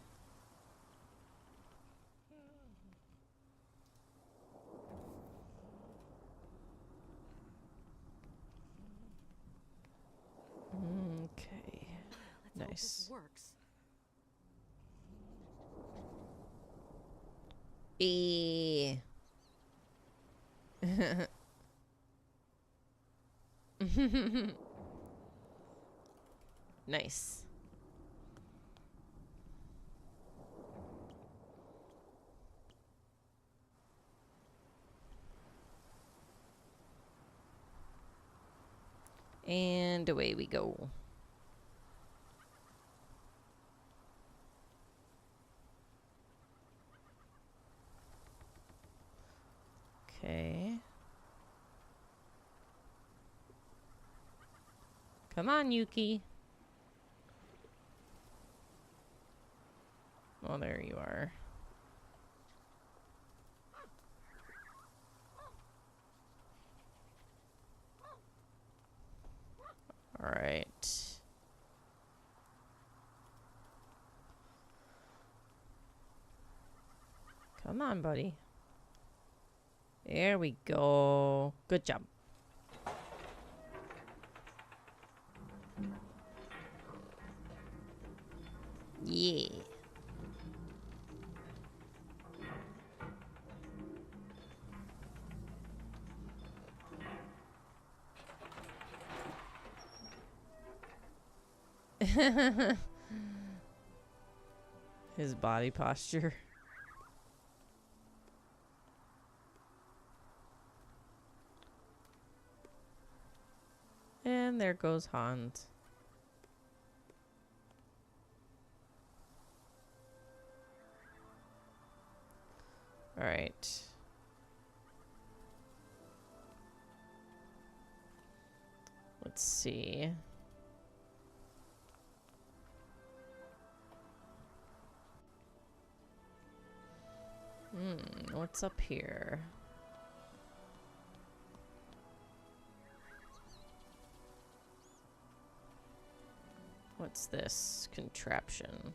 Okay. Let's hope Nice. this works. Nice. And away we go. Okay. Come on, Yuki. Oh, there you are. All right. Come on, buddy. There we go. Good job. Yeah. His body posture. And there goes Hans. All right. Let's see. What's up here? What's this contraption?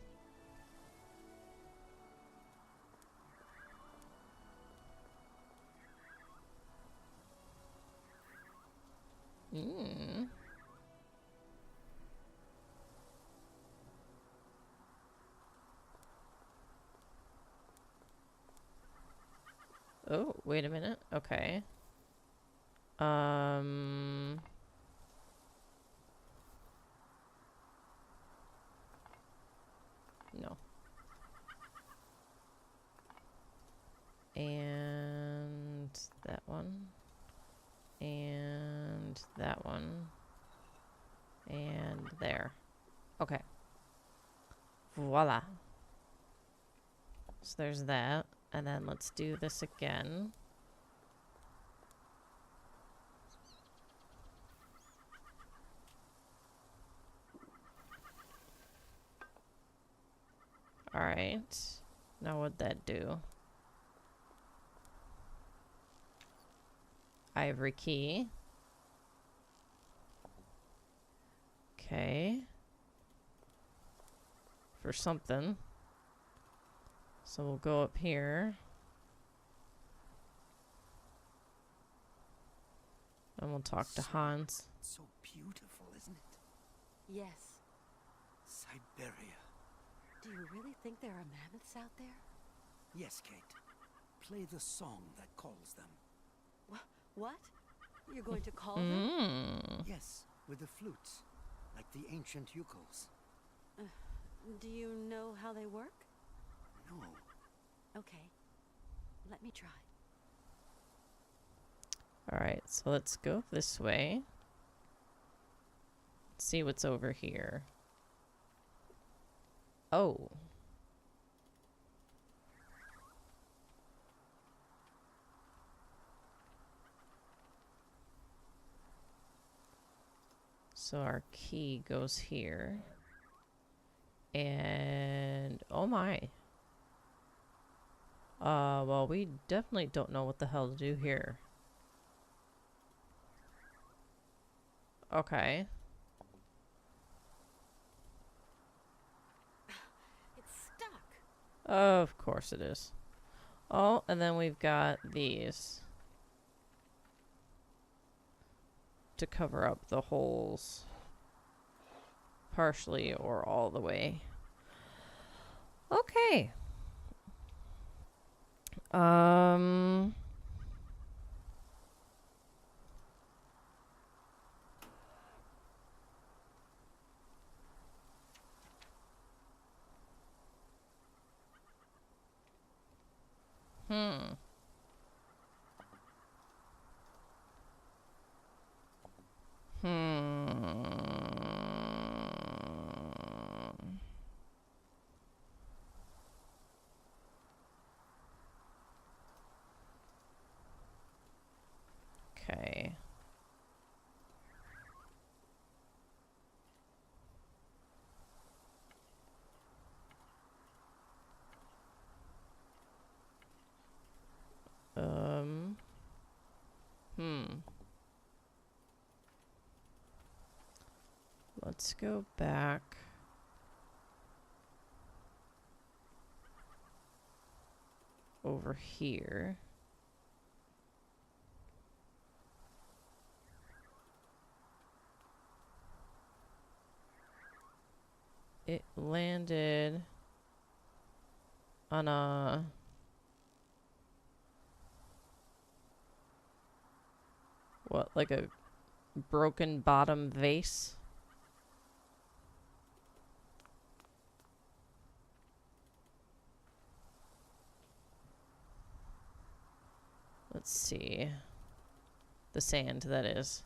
Oh, wait a minute. Okay. No. And that one. And that one. And there. Okay. Voila. So there's that. And then let's do this again. Alright. Now what'd that do? Ivory key. Okay. For something. So we'll go up here. And we'll talk to Hans. So beautiful, isn't it? Yes. Syberia. Do you really think there are mammoths out there? Yes, Kate. Play the song that calls them. What? You're going to call them? Yes, with the flutes, like the ancient Youkals. Do you know how they work? No. Okay. Let me try. Alright, so let's go this way. Let's see what's over here. Oh. So our key goes here. And oh my. Well, we definitely don't know what the hell to do here. Okay. It's stuck. Of course it is. Oh, and then we've got these to cover up the holes. Partially or all the way. Okay. Hmm. Okay. Let's go back. Over here. It landed on a... What, like a broken bottom vase? Let's see. The sand, that is.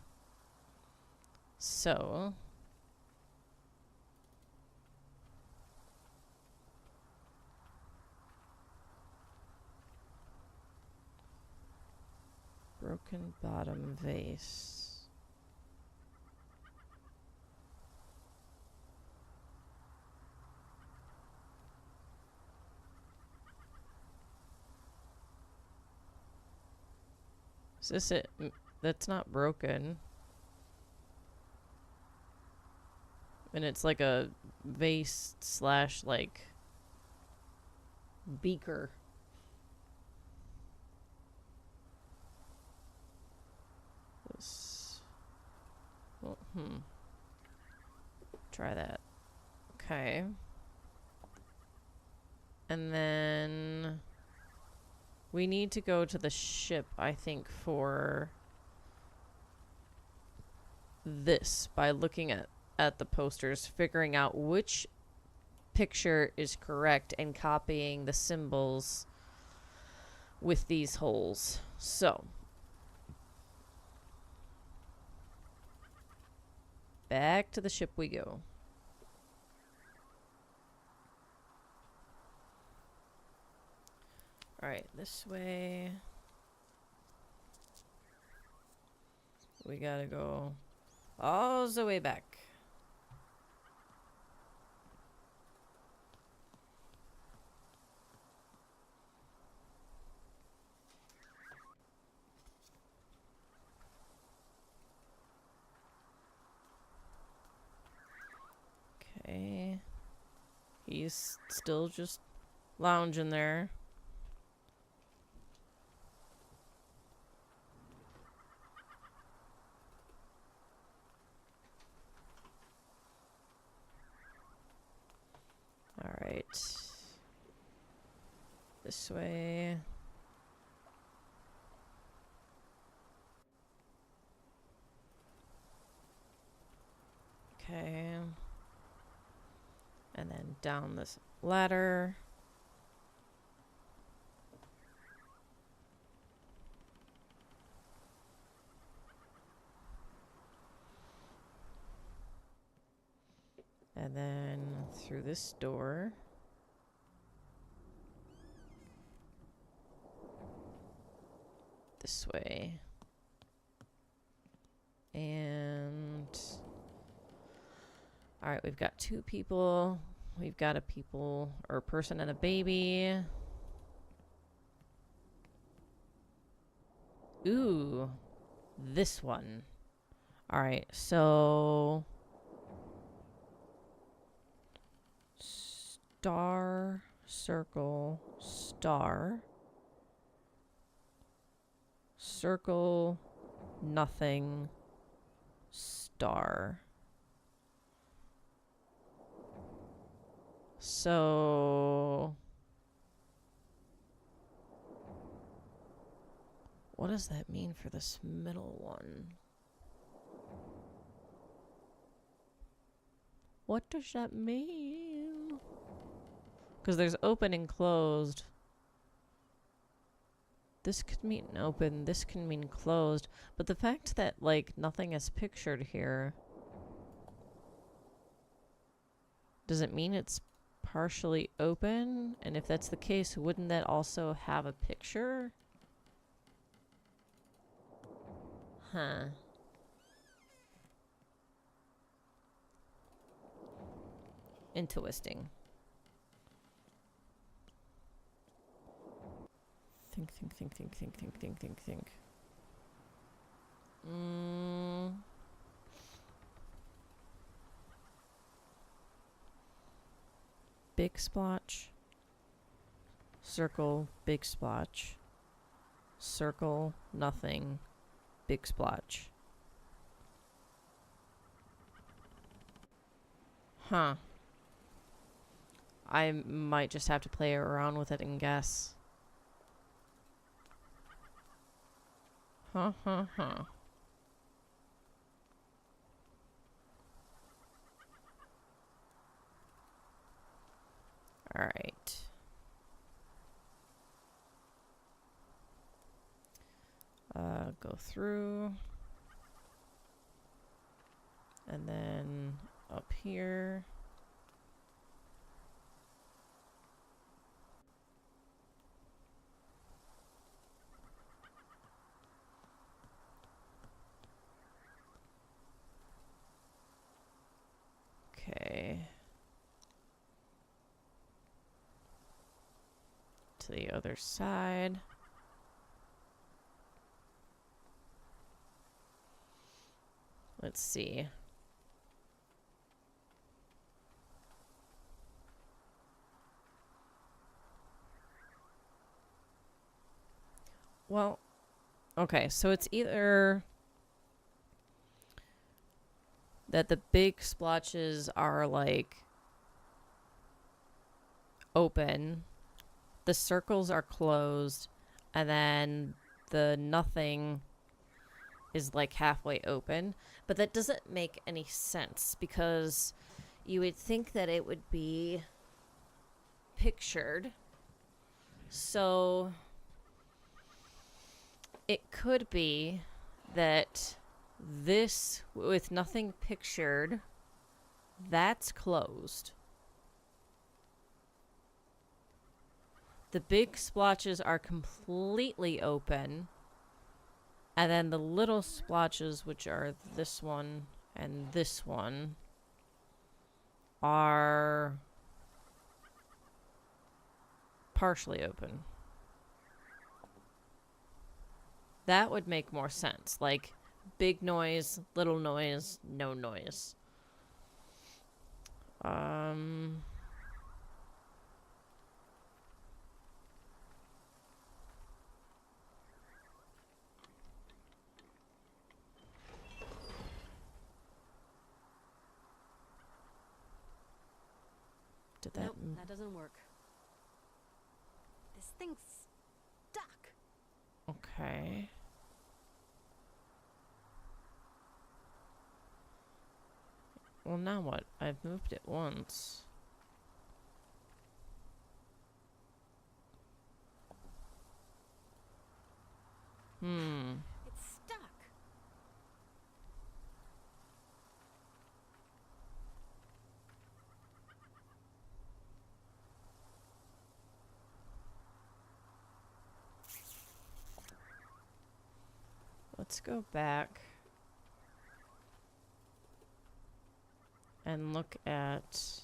So... Broken bottom vase. Is this it? That's not broken. And it's like a vase slash like beaker. This. Well, try that. Okay. And then we need to go to the ship, I think, for this by looking at the posters, figuring out which picture is correct and copying the symbols with these holes. So, back to the ship we go. Alright, this way. We gotta go all the way back. he's still just lounging there. All right. This way. Okay. And then down this ladder. And then through this door. This way. And all right, we've got 2 people. We've got a person and a baby. Ooh, this one. All right, so star, circle, star, circle, nothing, star. So what does that mean for this middle one? What does that mean? Because there's open and closed. This could mean open, this can mean closed. But the fact that, like, nothing is pictured here, does it mean it's partially open? And if that's the case, wouldn't that also have a picture? Huh. Interesting. Think. Big splotch. Circle, big splotch. Circle, nothing, big splotch. Huh. I might just have to play around with it and guess. Huh. All right. Go through. And then up here. Okay. To the other side. Let's see. Well, okay, so it's either that the big splotches are like open, the circles are closed, and then the nothing is like halfway open. But that doesn't make any sense because you would think that it would be pictured. So it could be that this with nothing pictured, that's closed. The big splotches are completely open. And then the little splotches, which are this one and this one, are partially open. That would make more sense. Like, big noise, little noise, no noise. Did that? Nope, that doesn't work. This thing's stuck. Okay. Well, now what? I've moved it once. It's stuck. Let's go back and look at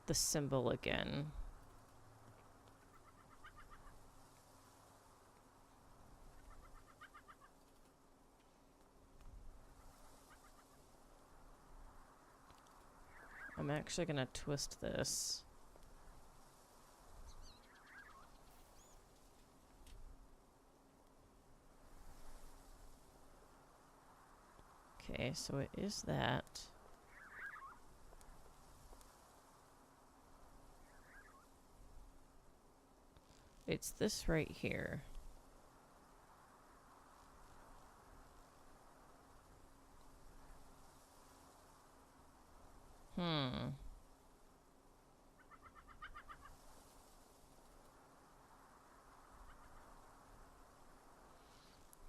the symbol again. I'm actually gonna twist this. Okay, so it is that. It's this right here.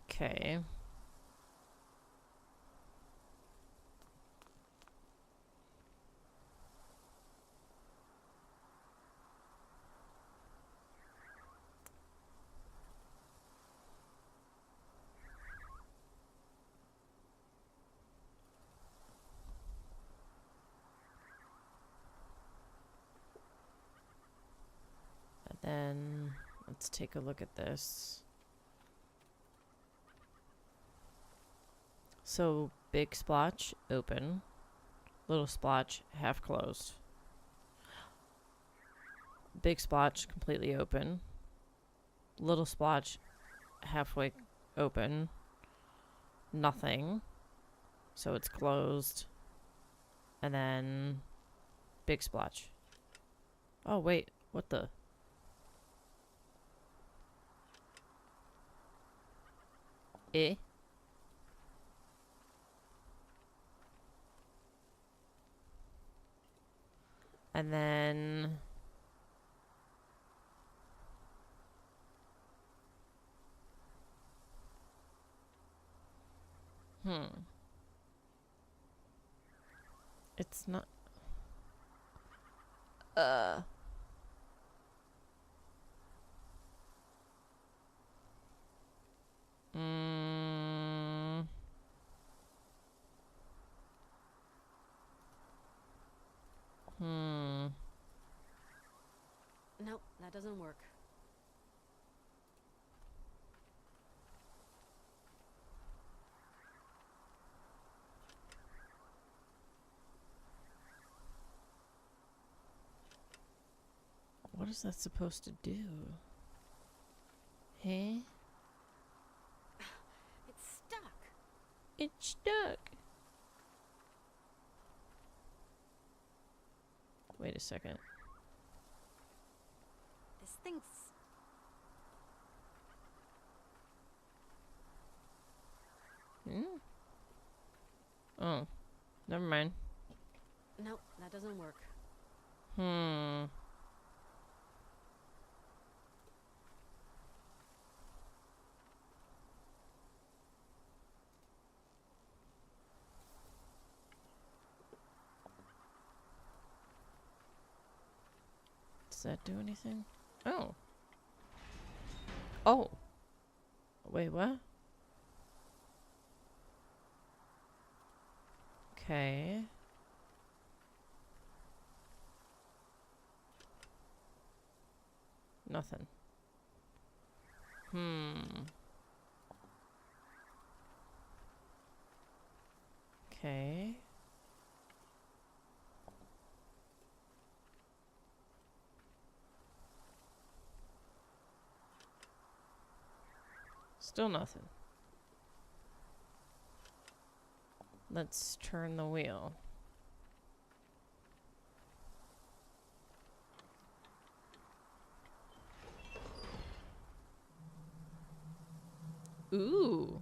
Okay. And then let's take a look at this. So big splotch, open. Little splotch, half closed. Big splotch, completely open. Little splotch, halfway open. Nothing. So it's closed. And then big splotch. Oh, wait. What the? Eh? And then it's not Nope, that doesn't work. What is that supposed to do? Hey? It's stuck. It's stuck. Wait a second. This thing's... Oh, never mind. Nope, that doesn't work. Does that do anything? Oh. Oh. Wait, what? Okay. Nothing. Okay. Still nothing. Let's turn the wheel. Ooh.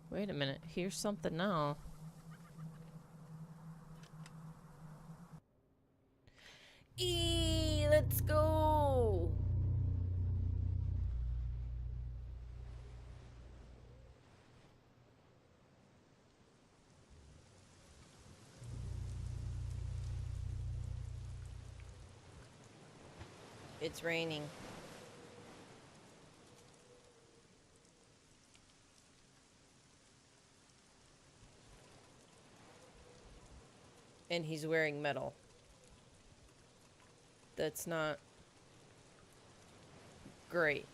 Wait a minute. Here's something now. Let's go. It's raining. And he's wearing metal. That's not great.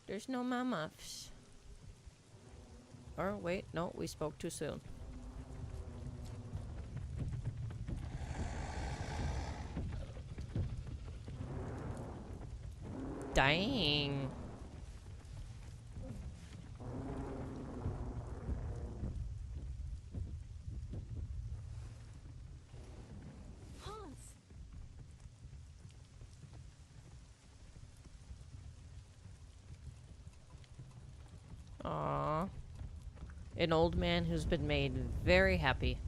There's no muffs. Or wait, no, we spoke too soon. Dang. Hans! Aww. An old man who's been made very happy.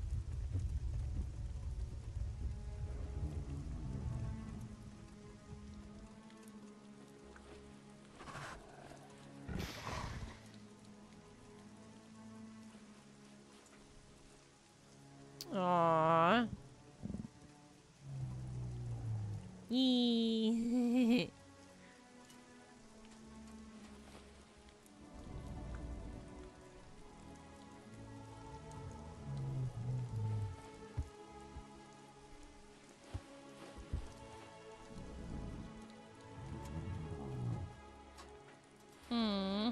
Aww. Yee. Hmm.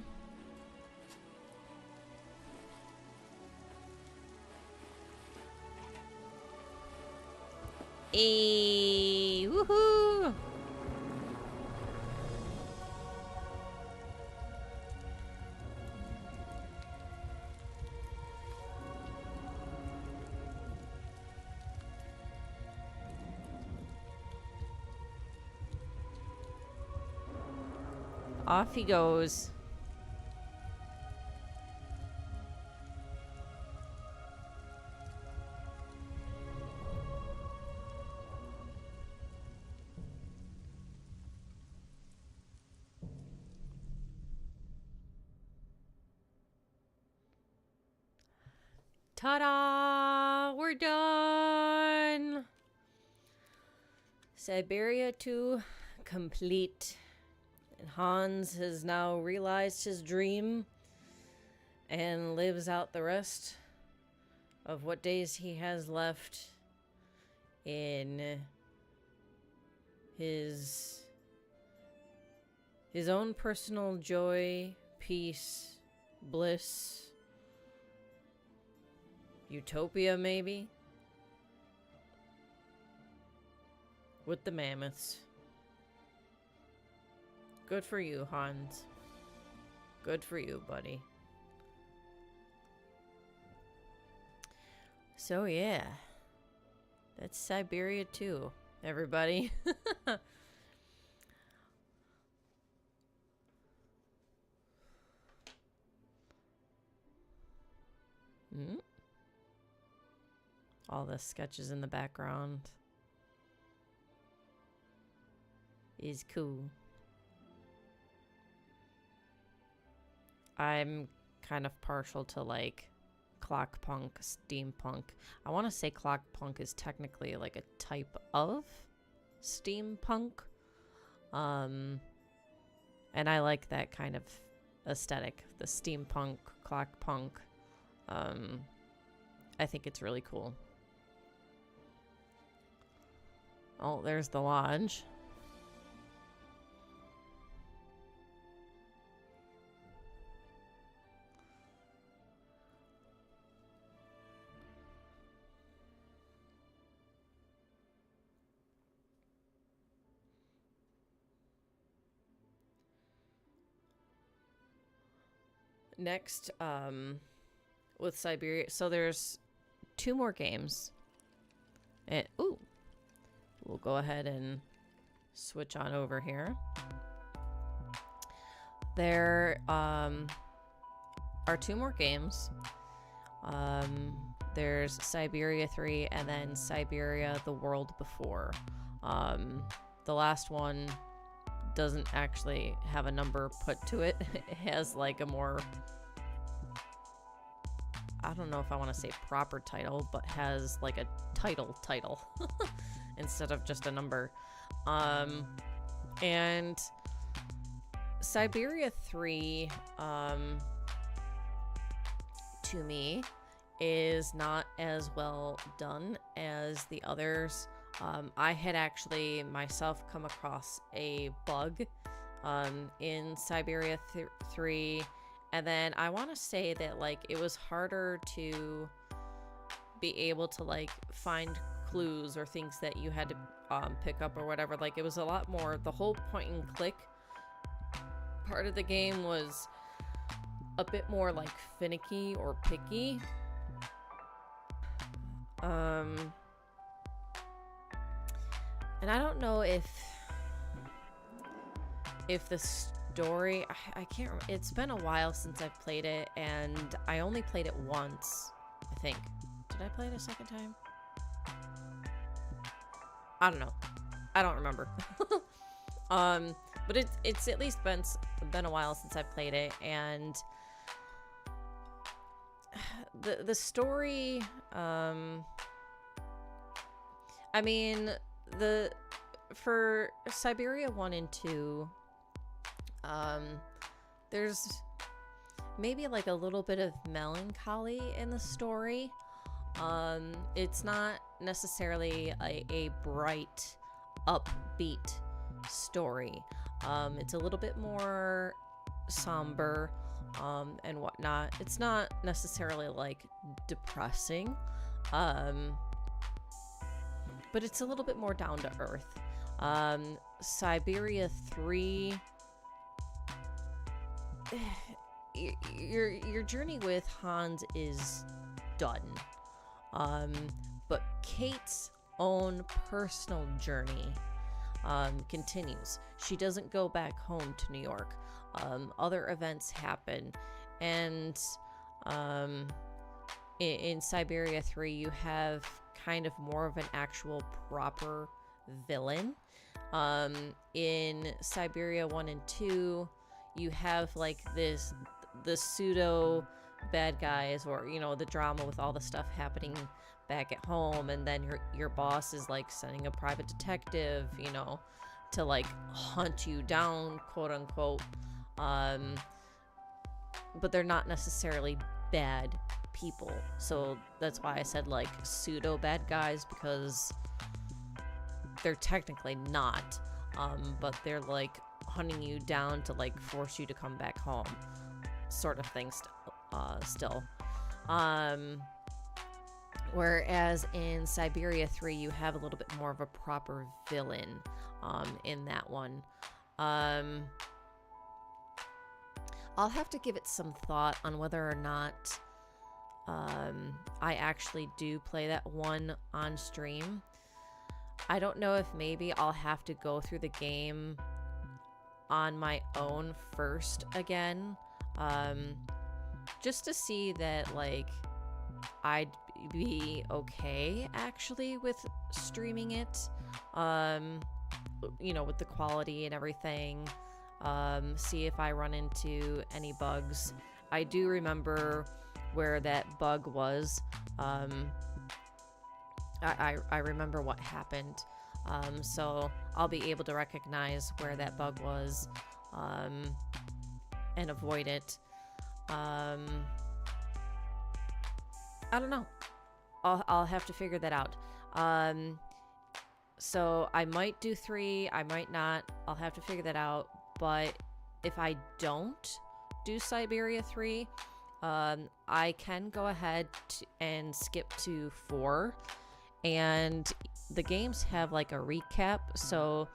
Woohoo! Off he goes. Ta-da! We're done! Syberia 2 complete. And Hans has now realized his dream and lives out the rest of what days he has left in his own personal joy, peace, bliss, utopia maybe, with the mammoths. Good for you, Hans. Good for you, buddy. So yeah, that's Syberia 2, everybody. All the sketches in the background is cool. I'm kind of partial to like clockpunk, steampunk. I want to say clockpunk is technically like a type of steampunk. And I like that kind of aesthetic, the steampunk, clockpunk. I think it's really cool. Oh, there's the lodge. Next, with Syberia, so there's 2 more games. And ooh, we'll go ahead and switch on over here. There are 2 more games. There's Syberia 3 and then Syberia The World Before. The last one doesn't actually have a number put to it. It has like a more, I don't know if I want to say proper title, but has like a title instead of just a number. And Syberia 3, to me, is not as well done as the others. I had actually myself come across a bug in Syberia 3, and then I want to say that like it was harder to be able to like find clues or things that you had to pick up or whatever. Like it was a lot more, the whole point and click part of the game was a bit more like finicky or picky. And I don't know if the story, I can't remember. It's been a while since I've played it, and I only played it once, I think. Did I play it a second time? I don't know. I don't remember. But it's at least been a while since I've played it, and the story, I mean, for Syberia 1 and 2, there's maybe like a little bit of melancholy in the story. It's not necessarily a bright, upbeat story. It's a little bit more somber, and whatnot. It's not necessarily like depressing, but it's a little bit more down to earth. Syberia 3, your journey with Hans is done, but Kate's own personal journey continues. She doesn't go back home to New York. Other events happen, and in Syberia 3 you have kind of more of an actual proper villain. In Syberia 1 and 2 you have like the pseudo bad guys, or you know, the drama with all the stuff happening back at home, and then your boss is like sending a private detective, you know, to like hunt you down, quote unquote. But they're not necessarily bad people, so that's why I said like pseudo bad guys, because they're technically not, but they're like hunting you down to like force you to come back home, sort of thing. Still, whereas in Syberia 3 you have a little bit more of a proper villain in that one. I'll have to give it some thought on whether or not I actually do play that one on stream. I don't know if maybe I'll have to go through the game on my own first again, just to see that like I'd be okay actually with streaming it, you know, with the quality and everything. See if I run into any bugs. I do remember where that bug was. I remember what happened, so I'll be able to recognize where that bug was, and avoid it. I don't know. I'll have to figure that out. So I might do 3, I might not. I'll have to figure that out. But if I don't do Syberia 3, I can go ahead and skip to 4. And the games have like a recap, so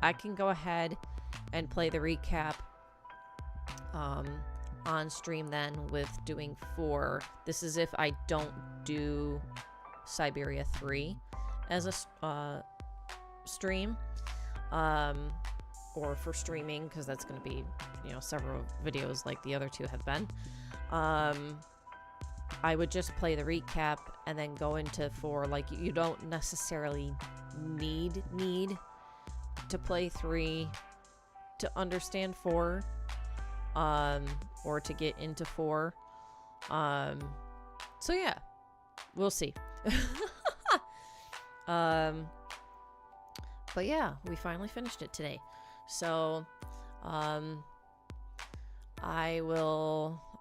I can go ahead and play the recap on stream then with doing 4. This is if I don't do Syberia 3 as a stream. or for streaming, because that's going to be, you know, several videos like the other two have been. I would just play the recap and then go into 4. Like, you don't necessarily need to play 3 to understand 4, or to get into 4. So yeah, we'll see. But yeah, we finally finished it today. So, I'm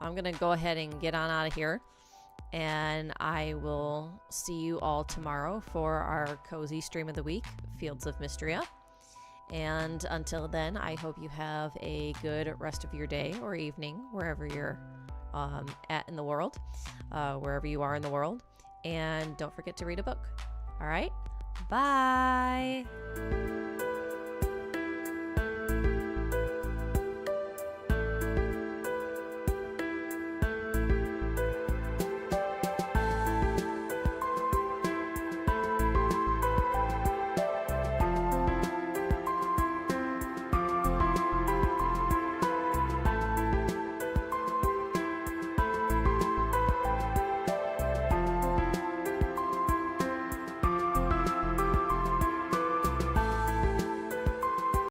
gonna go ahead and get on out of here, and I will see you all tomorrow for our cozy stream of the week, Fields of Mystria. And until then, I hope you have a good rest of your day or evening, wherever you're at in the world, wherever you are in the world. And don't forget to read a book. All right, bye.